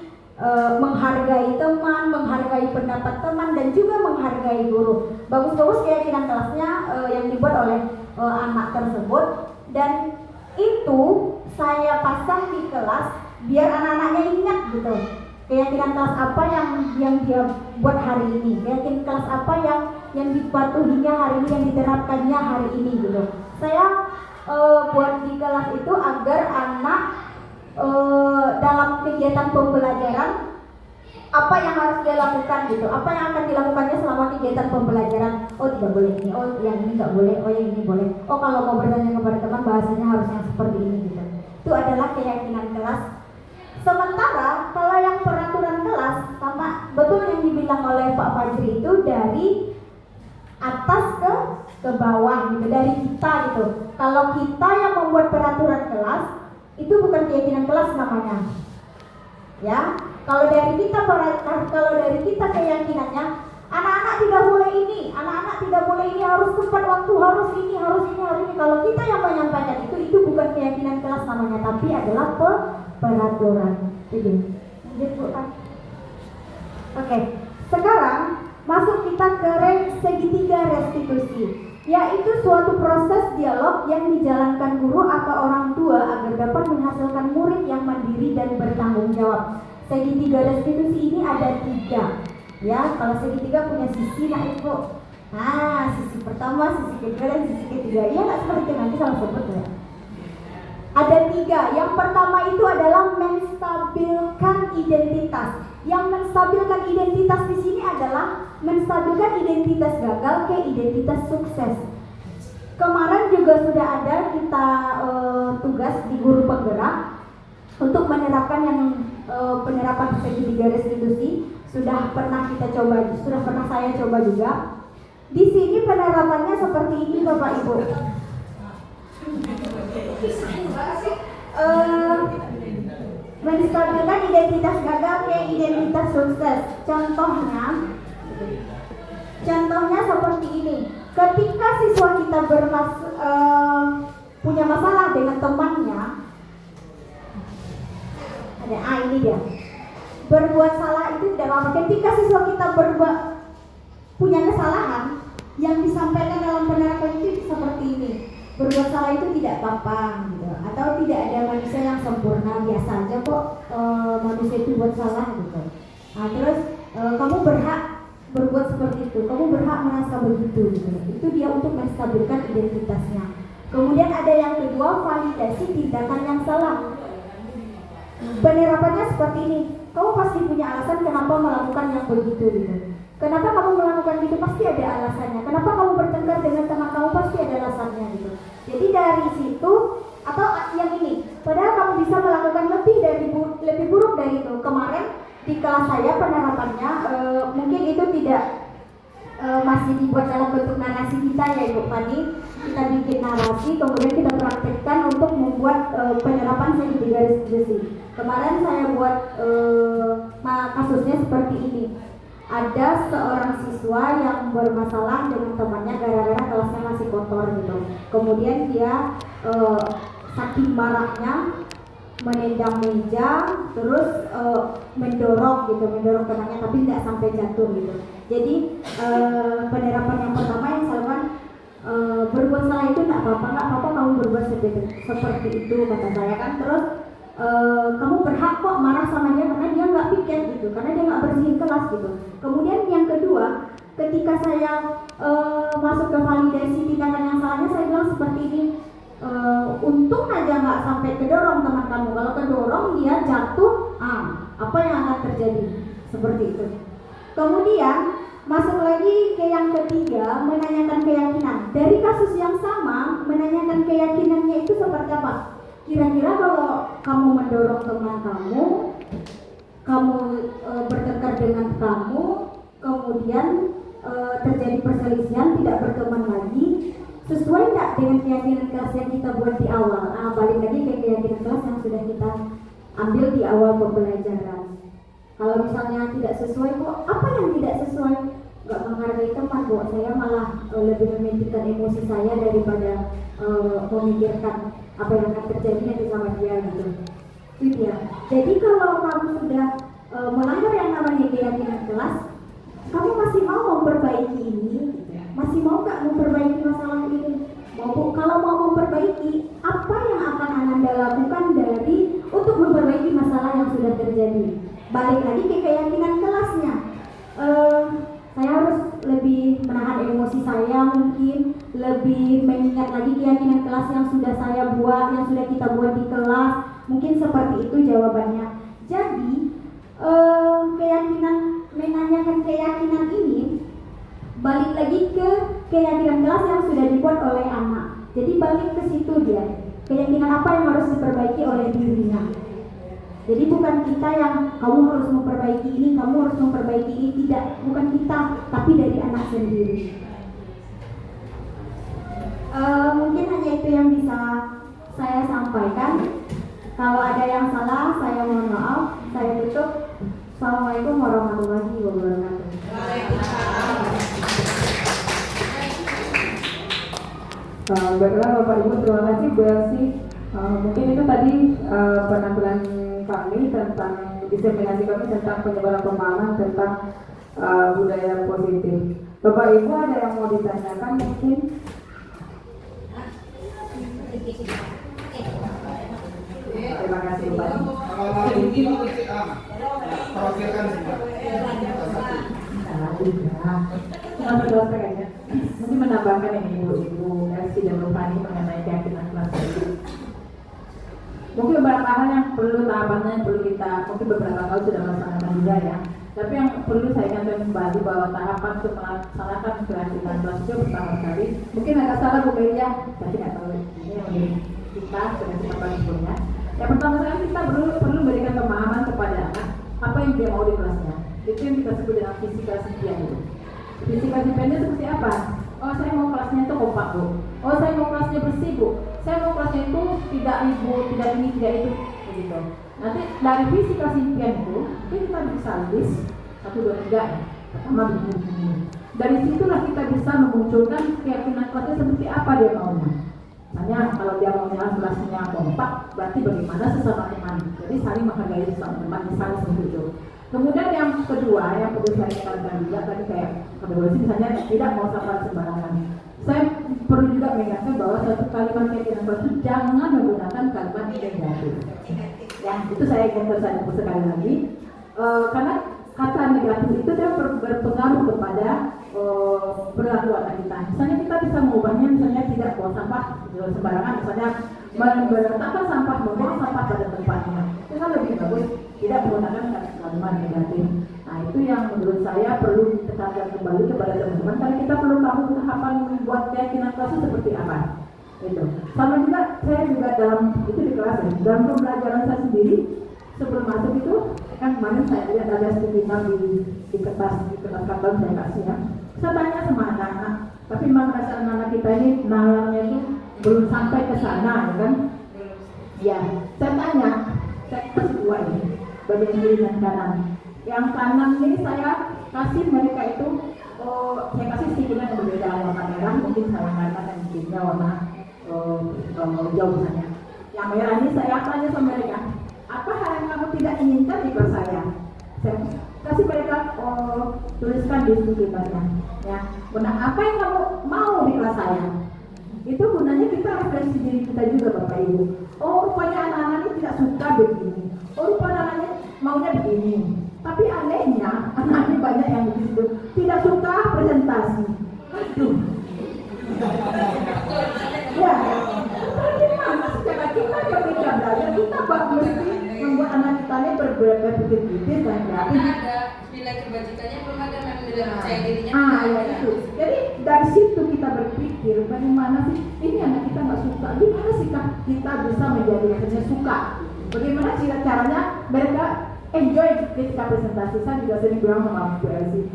menghargai teman, menghargai pendapat teman, dan juga menghargai guru. Bagus-bagus keyakinan kelasnya yang dibuat oleh anak tersebut, dan itu saya pasang di kelas biar anak-anaknya ingat gitu. Keyakinan kelas apa yang dia buat hari ini, keyakinan kelas apa yang dipatuhinya hari ini, yang diterapkannya hari ini gitu. Saya buat di kelas itu agar anak dalam kegiatan pembelajaran apa yang harus dia lakukan gitu, apa yang akan dilakukannya selama kegiatan pembelajaran. Oh tidak boleh ini, oh yang ini nggak boleh, oh yang ini boleh. Oh kalau mau bertanya kepada teman bahasanya harus yang seperti ini gitu. Itu adalah keyakinan kelas. Sementara kalau yang peraturan kelas, sama betul yang dibilang oleh Pak Fajri itu dari atas ke bawah gitu, dari kita gitu. Kalau kita yang membuat peraturan kelas, itu bukan keyakinan kelas namanya. Ya, kalau dari kita keyakinannya, anak-anak tidak boleh ini, anak-anak tidak boleh ini, harus tepat waktu, harus ini, harus ini, harus ini. Kalau kita yang menyampaikan itu bukan keyakinan kelas namanya, tapi adalah peraturan. Oke, sekarang masuk kita ke segitiga restitusi, yaitu suatu proses dialog yang dijalankan guru atau orang tua agar dapat menghasilkan murid yang mandiri dan bertanggung jawab. Segitiga restitusi ini ada 3, ya. Kalau segitiga punya sisi, nah ibu, sisi pertama, sisi kedua, dan sisi ketiga. Iya nggak seperti itu, nanti salah sebut ya. Ada 3. Yang pertama itu adalah menstabilkan identitas. Yang menstabilkan identitas di sini adalah menstabilkan identitas gagal ke identitas sukses. Kemarin juga sudah ada kita tugas di guru penggerak untuk menerapkan yang penerapan segitiga restitusi. Sudah pernah saya coba juga. Di sini penerapannya seperti ini Bapak Ibu. Menstabilkan identitas gagal ke identitas sukses. Contohnya seperti ini. Ketika siswa kita punya masalah dengan temannya, ini dia. Berbuat salah itu tidak apa-apa. Ketika siswa kita punya kesalahan, yang disampaikan dalam penerapan itu seperti ini. Berbuat salah itu tidak apa-apa gitu. Atau tidak ada manusia yang sempurna, biasa aja kok manusia itu buat salah gitu. Nah, terus kamu berhak berbuat seperti itu, kamu berhak merasa begitu gitu. Itu dia untuk menstabilkan identitasnya. Kemudian ada yang kedua, validasi tindakan yang salah. Penerapannya seperti ini. Kamu pasti punya alasan kenapa melakukan yang begitu gitu. Kenapa kamu melakukan itu, pasti ada alasannya. Kenapa kamu bertengkar dengan teman kamu, pasti ada alasannya gitu. Jadi dari situ, atau yang ini, padahal kamu bisa melakukan lebih buruk dari itu. Kemarin di kelas saya penerapannya mungkin itu tidak masih dibuat dalam bentuk narasi kita ya Ibu Fani. Kita bikin narasi, kemudian kita praktekkan untuk membuat penerapan segitiga restitusi. Kemarin saya buat kasusnya seperti ini. Ada seorang siswa yang bermasalah dengan temannya gara-gara kelasnya masih kotor gitu. Kemudian dia saking marahnya menendang meja, terus mendorong temannya, tapi nggak sampai jatuh gitu. Jadi penerapan yang pertama yang saya lakukan, berbuat salah itu nggak apa-apa kamu berbuat seperti itu kata saya kan. Terus kamu berhak kok marah sama dia karena dia nggak piket gitu, karena dia nggak bersihin kelas gitu. Kemudian yang kedua, ketika saya masuk ke validasi tindakan yang salahnya, saya bilang seperti ini. Untung aja nggak sampai kedorong teman kamu. Kalau kedorong dia jatuh, apa yang akan terjadi, seperti itu. Kemudian masuk lagi ke yang ketiga, menanyakan keyakinan. Dari kasus yang sama, menanyakan keyakinannya itu seperti apa? Kira-kira kalau kamu mendorong teman kamu bertengkar dengan kamu, kemudian terjadi perselisihan, tidak berteman lagi, sesuai nggak dengan keyakinan kelas yang kita buat di awal? Balik lagi ke keyakinan kelas yang sudah kita ambil di awal pembelajaran. Kalau misalnya tidak sesuai, kok apa yang tidak sesuai? Nggak menghargai teman, kok saya malah lebih mementingkan emosi saya daripada memikirkan apa yang akan terjadi nanti sama dia gitu. Itu dia. Jadi kalau kamu sudah melanggar yang namanya keyakinan kelas, kamu masih mau memperbaiki ini, masih mau nggak memperbaiki masalah ini? Kalau mau memperbaiki, apa yang akan Anda lakukan untuk memperbaiki masalah yang sudah terjadi? Balik lagi ke keyakinan kelasnya. Saya harus lebih menahan emosi saya, mungkin lebih mengingat lagi keyakinan kelas yang sudah saya buat, yang sudah kita buat di kelas. Mungkin seperti itu jawabannya. Jadi menanyakan keyakinan ini balik lagi ke keyakinan kelas yang sudah dibuat oleh anak. Jadi balik ke situ dia. Keyakinan apa yang harus diperbaiki oleh dirinya. Jadi bukan kita yang kamu harus memperbaiki ini, kamu harus memperbaiki ini, tidak, bukan kita, tapi dari anak sendiri. Mungkin hanya itu yang bisa saya sampaikan. Kalau ada yang salah, saya mohon maaf. Saya tutup. Assalamualaikum warahmatullahi wabarakatuh.
Baiklah Bapak Ibu, terima kasih Bu Elsi. Mungkin itu tadi penampilan kami tentang diseminasi kami tentang penyebaran pemahaman tentang budaya positif. Bapak Ibu ada yang mau ditanyakan mungkin? Terima kasih Bapak.
Kalau ini profilkan semua.
Mungkin menambahkan ini Ibu Elsi dan Bu Fani mengenai keyakinan kelas itu. Mungkin beberapa hal yang perlu tahapannya yang perlu kita mungkin beberapa kali sudah melaksanakan juga ya. Tapi yang perlu saya ingatkan kembali bahwa tahapan untuk melaksanakan keyakinan kelas itu pertama kali mungkin agak salah Bu Melia, tapi nggak tahu ini yang kita sudah kita bahas sebelumnya. Yang pertama kali kita perlu berikan pemahaman kepada anak apa yang dia mau di kelasnya. Itu yang kita sebut dengan physical impian itu. Physical impiannya seperti apa? Oh saya mau kelasnya itu kompak Bu. Oh saya mau kelasnya bersih Bu. Saya mau kelasnya itu tidak ribut, tidak ini, tidak itu, begitu. Nanti dari physical impian itu kita bisa list 1, 2, 3 ya. Pertama begini. Dari situlah kita bisa memunculkan keyakinan kelasnya seperti apa dia maunya. Misalnya kalau dia mau kelasnya kompak, berarti bagaimana sesama teman. Jadi saling menghargai sesama teman, misalnya seperti itu. Kemudian yang kedua, yang perlu saya katakan juga tadi kayak kedua sih misalnya tidak mau sapaan sembarangan. Saya perlu juga mengingatkan bahwa satu kalimat keyakinan kelas itu jangan menggunakan kalimat negatif. Ya, itu saya ingatkan saya sekali lagi. Karena kata negatif itu dia berpengaruh kepada perilaku anak kita. Misalnya kita bisa mengubahnya, misalnya tidak buang sampah sembarangan, misalnya meletakkan sampah, membuang sampah pada tempatnya. Itu kan lebih bagus tidak menggunakan kalimat negatif. Nah itu yang menurut saya perlu ditekankan kembali kepada teman-teman karena kita perlu tahu tahapan membuat keyakinan kelas itu seperti apa. Itu. Sama juga saya juga dalam itu di kelas ya, dalam pembelajaran saya sendiri sebelum masuk itu kan kemarin saya lihat ada seminar di kertas kantor saya kasih ya. Saya tanya sama anak-anak, tapi memang rasa anak-anak kita ini nalarnya itu belum sampai ke sana ya kan? Ya, saya tanya, saya kasih 2 ini, bagian kiri dan kanan. Yang kanan ini saya kasih mereka itu, saya kasih stikernya yang berbeda warna merah, mungkin saya warna dan stikernya warna hijau misalnya. Yang merah ini saya tanya sama mereka, apa hal yang kamu tidak inginkan di kelas saya? Saya kasih mereka tuliskan di stikernya. Ya, benar apa yang kamu mau di kelas saya? Itu gunanya kita refleksi diri kita juga Bapak Ibu. Oh rupanya anak-anak ini tidak suka begini. Oh rupanya anaknya maunya begini. Tapi anehnya anak ini banyak yang begitu tidak suka presentasi. Aduh. Ya, bagaimana secara kita ketika belajar kita mesti membuat anak kita ini berpikir kritis dan kreatif.
Ada nilai kebajikannya, belum ada nilai percaya dirinya.
Ya itu. Jadi dari situ kita berpikir bagaimana sih ini anak kita nggak suka, gimana sih kak kita bisa menjadikannya suka? Bagaimana sih caranya mereka enjoy ketika presentasi? Saya juga sering bilang sama Bu Elsie,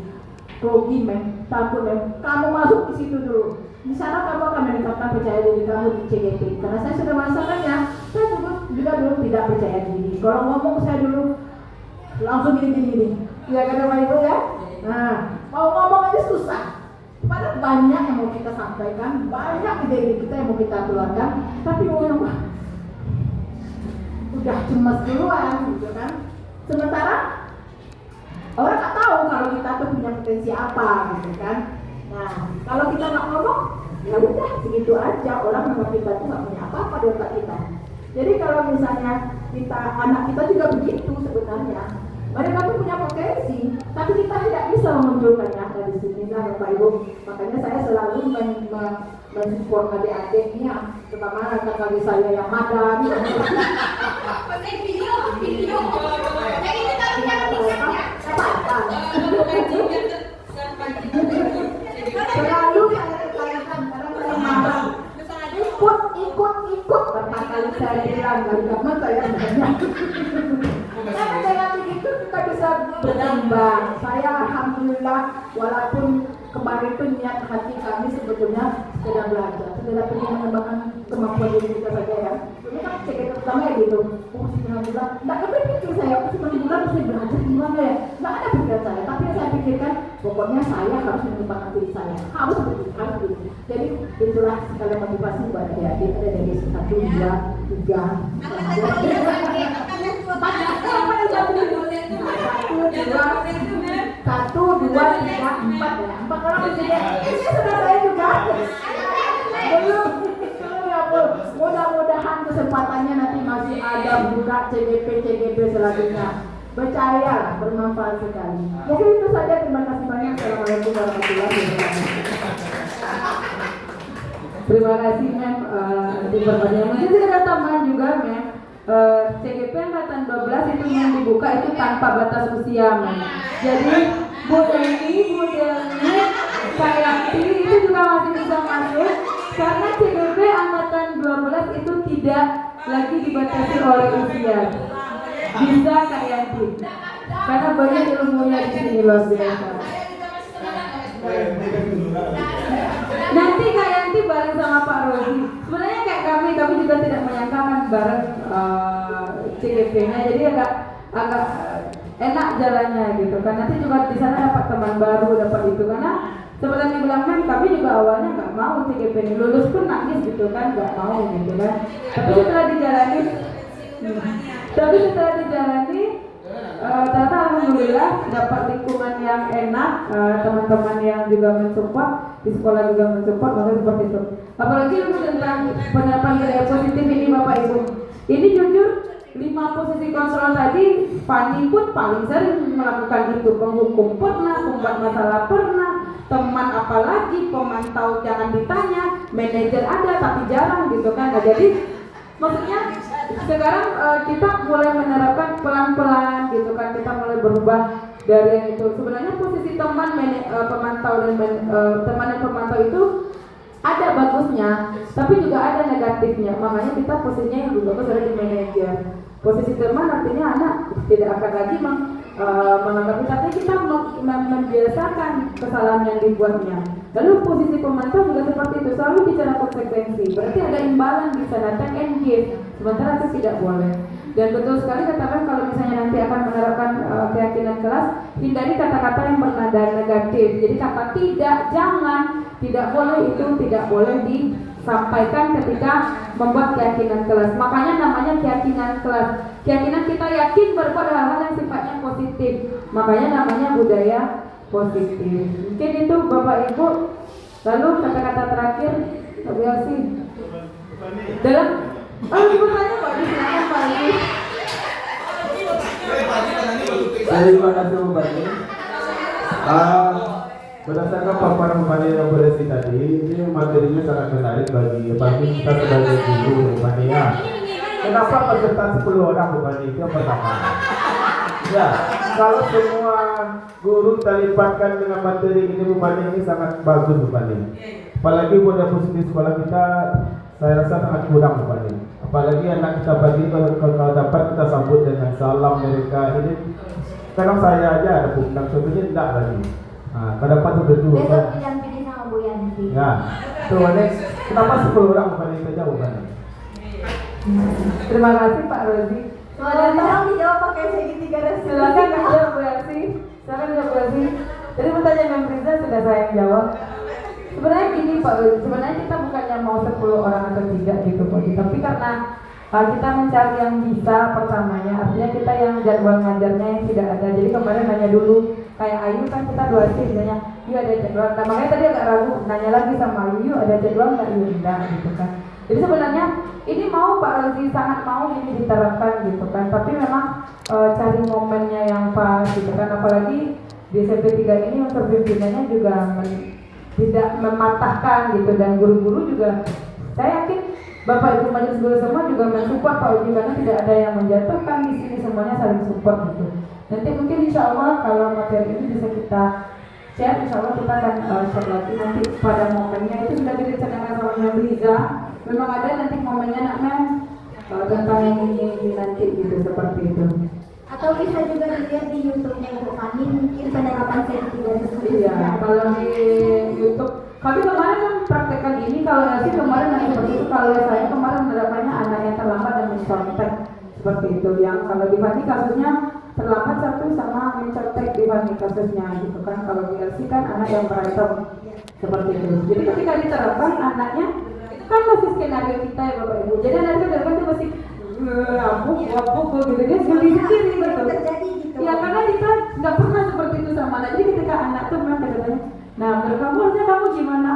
grogi men, takut men, kamu masuk di situ dulu. Di sana kamu akan meningkatkan percaya diri kamu di CGP. Karena saya sudah merasakannya, saya juga dulu tidak percaya diri. Kalau ngomong saya dulu langsung gini. Ya kan Bapak Ibu ya? Nah, mau ngomong aja susah. Padahal banyak yang mau kita sampaikan, banyak ide-ide kita yang mau kita keluarkan, tapi mau yang udah cemas duluan gitu kan. Sementara orang nggak tahu kalau kita tuh punya potensi apa gitu kan. Nah, kalau kita nggak ngomong, ya udah segitu aja. Orang menganggap kita tuh nggak punya apa-apa di otak kita. Jadi kalau misalnya anak kita juga begitu sebenarnya. Mereka tuh punya potensi, tapi kita tidak bisa memunculkannya dari sini lah Bapak Ibu. Makanya saya selalu mensupport adik-adiknya, terutama kakak saya yang madan.
Pakai video. Jadi kita punya tiketnya.
Selalu saya tekankan karena saya madan. Ikut berapa kali saya bilang dari zaman saya banyak. Karena dengan begitu kita bisa berkembang. Saya alhamdulillah walaupun kemarin itu niat hati kami sebetulnya sekedar belajar, sekedar ingin mengembangkan kemampuan diri kita saja ya. Ini kan cek pertama ya gitu. Alhamdulillah, nggak kepikir saya, aku cuma bulan mesti belajar gimana ya. Nggak ada pikiran saya, tapi yang saya pikirkan pokoknya saya harus mengembangkan diri saya. Harus begitu, harus begitu. Jadi itulah sekali motivasi buat adik-adik. Ada dari 1, 2, 3. Satu, dua, tiga, empat ya. 4 orang di sini. Ini sudah saya juga. Belum ya Bu. Mudah-mudahan kesempatannya nanti masih ada buka CGP selanjutnya. Percaya bermanfaat sekali. Mungkin itu saja. Terima kasih banyak. Assalamualaikum warahmatullahi wabarakatuh.
Terima kasih Mem di pertanyaan. Mungkin saya ada tambahan juga Mem. CGP angkatan 12 itu yang dibuka itu tanpa batas usia Mem. Jadi Bu Deni, Kak Yanti itu juga masih bisa masuk karena CGP angkatan 12 itu tidak lagi dibatasi oleh usia. Bisa Kak Yanti. Karena banyak ilmunya di sini luar biasa. Nanti Kak Yanti bareng sama Pak Rozi. Sebenarnya kayak kami juga tidak menyangka kan bareng CGP-nya, jadi agak enak jalannya gitu kan. Nanti juga di sana dapat teman baru, dapat itu karena seperti yang dibilang kan kami juga awalnya nggak mau CGP ini, lulus pun nangis gitu kan, nggak mau gitu kan. Tapi setelah dijalani ternyata alhamdulillah dapat lingkungan yang enak, teman-teman yang juga mensupport, di sekolah juga mensupport, maka seperti itu. Apalagi tentang penerapan budaya positif ini Bapak Ibu. Ini jujur 5 posisi kontrol tadi, Fani pun paling sering melakukan itu. Penghukum pernah, pembuat masalah pernah, teman apalagi, pemantau jangan ditanya, manajer ada tapi jarang gitu kan. Nah, jadi maksudnya sekarang kita mulai menerapkan pelan-pelan gitu kan, kita mulai berubah dari yang itu. Sebenarnya posisi teman pemantau dan teman dan pemantau itu ada bagusnya, tapi juga ada negatifnya. Makanya kita posisinya yang juga ada di manajer. Posisi teman artinya anak tidak akan lagi menanggapi, tapi kita membiasakan kesalahan yang dibuatnya. Lalu posisi pemantau juga seperti itu, selalu bicara konsekuensi. Berarti ada imbalan di sana, take and give. Sementara itu tidak boleh. Dan betul sekali katakan kalau misalnya nanti akan menerapkan keyakinan kelas, hindari kata-kata yang bernada negatif. Jadi kata tidak, jangan, tidak boleh, itu tidak boleh disampaikan ketika membuat keyakinan kelas. Makanya namanya keyakinan kelas. Keyakinan kita yakin berbuat hal-hal yang sifatnya positif. Makanya namanya budaya positif. Mungkin itu Bapak Ibu. Lalu kata-kata terakhir, Pak Biasi. Dalam pertanyaan Pak Biasi, Pak Biasi.
Terima kasih Bu Bani. Berdasarkan paparan Bu Bani yang berisi tadi, ini materinya sangat menarik bagi kita sebagai guru Bu Bani ya. Kenapa peserta 10 orang Bu Bani? Itu yang pertama. Ya, kalau semua guru terlibatkan dengan materi ini Bupati, ini sangat bagus Bupati. Apalagi buat positif sekolah kita, saya rasa sangat kurang Bupati. Apalagi anak kita bagi kalau dapat kita sambut dengan salam mereka ini. Sekarang saya aja ada bundang, sebetulnya tidak lagi. Nah, kalau dapat sudah dua.
Besok didampingi sama Bu Yanti.
Ya, tuh ini kenapa 10 orang Bupati saja Bupati?
Terima kasih Pak Rozi.
Tolong dijawab pakai segitiga resmi.
Silakan dijawab Bu Yanti. Silakan dijawab Bu Yanti. Jadi pertanyaan Mem Riza sudah saya yang jawab. Sebenarnya gini Pak Rozi, sebenarnya kita bukannya mau 10 orang atau tidak gitu Pak Rozi, tapi karena kita mencari yang bisa pertamanya, artinya kita yang jadwal ngajarnya yang tidak ada. Jadi kemarin nanya dulu, kayak Ayu kan kita 2 shift, nanya, yuk ada jadwal. Nah makanya tadi agak ragu, nanya lagi sama Ayu, yuk ada jadwal nggak? Yuk enggak gitu kan. Jadi sebenarnya ini mau Pak Rozi, sangat mau ini diterapkan gitu kan. Tapi memang cari momennya yang pas gitu kan. Apalagi di SMP 3 ini unsur pimpinannya juga tidak mematahkan gitu, dan guru-guru juga saya yakin Bapak Ibu Majelis Guru semua juga mensupport Pak Uji, karena tidak ada yang menjatuhkan di sini, semuanya saling support gitu. Nanti mungkin insya Allah kalau materi ini bisa kita share, insya Allah kita akan share lagi nanti pada momennya. Itu sudah direncanakan sama Mem Riza. Memang ada nanti momennya nak Mem tentang ini nanti gitu, seperti itu.
Atau bisa juga dilihat di YouTube-nya Bu Fani, mungkin penerapan segitiga resmi.
Iya, kalau di YouTube kami kemarin kan praktekkan ini, kalau sih kemarin yang seperti itu. Kalau saya kemarin menerapkannya anak yang terlambat dan mencontek seperti itu. Yang kalau di Fani kasusnya terlambat satu sama mencontek di Fani kasusnya gitu kan. Kalau di LC kan anak yang berantem seperti itu. Jadi ketika diterapkan anaknya itu kan masih skenario kita ya Bapak Ibu. Jadi anak itu masih gitu, dia sendiri gitu.
Terjadi gitu.
Ya karena kita nggak pernah seperti itu sama anak. Jadi ketika anak tuh memang katanya, nah menurut kamu harusnya kamu gimana?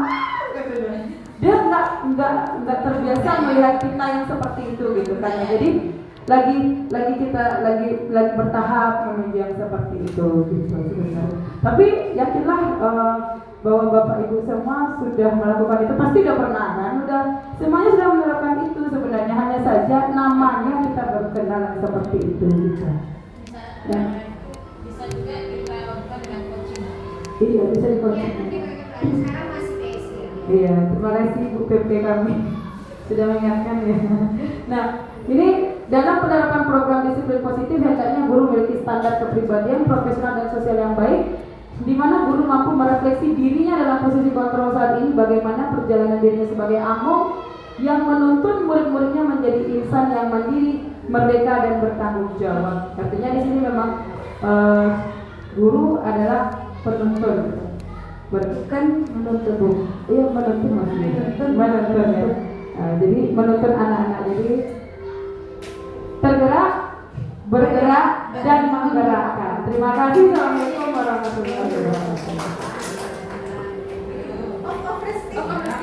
Dia nggak terbiasa melihat kita yang seperti itu gitu kan. Jadi lagi kita lagi bertahap menuju yang seperti itu gitu sebenarnya. Tapi yakinlah bahwa Bapak Ibu semua sudah melakukan itu, pasti udah pernah kan, semuanya sudah menerapkan itu sebenarnya, hanya saja namanya kita berkenalan seperti itu gitu. Ya.
Bisa juga kita lakukan dengan coaching.
Iya bisa di coaching.
Sekarang masih PSI.
Iya, terima kasih Bu PP kami sudah mengingatkan ya. Nah, ini dalam penerapan program disiplin positif hendaknya guru memiliki standar kepribadian, profesional dan sosial yang baik, di mana guru mampu merefleksi dirinya dalam posisi kontrol saat ini, bagaimana perjalanan dirinya sebagai among yang menuntun murid-muridnya menjadi insan yang mandiri, merdeka dan bertanggung jawab. Artinya di sini memang guru adalah penuntun, bukan menuntun Bu. Iya menuntun maksudnya. Menuntun ya. Jadi menuntun anak-anak, jadi tergerak, bergerak dan menggerakkan. Terima kasih. Assalamualaikum warahmatullahi wabarakatuh.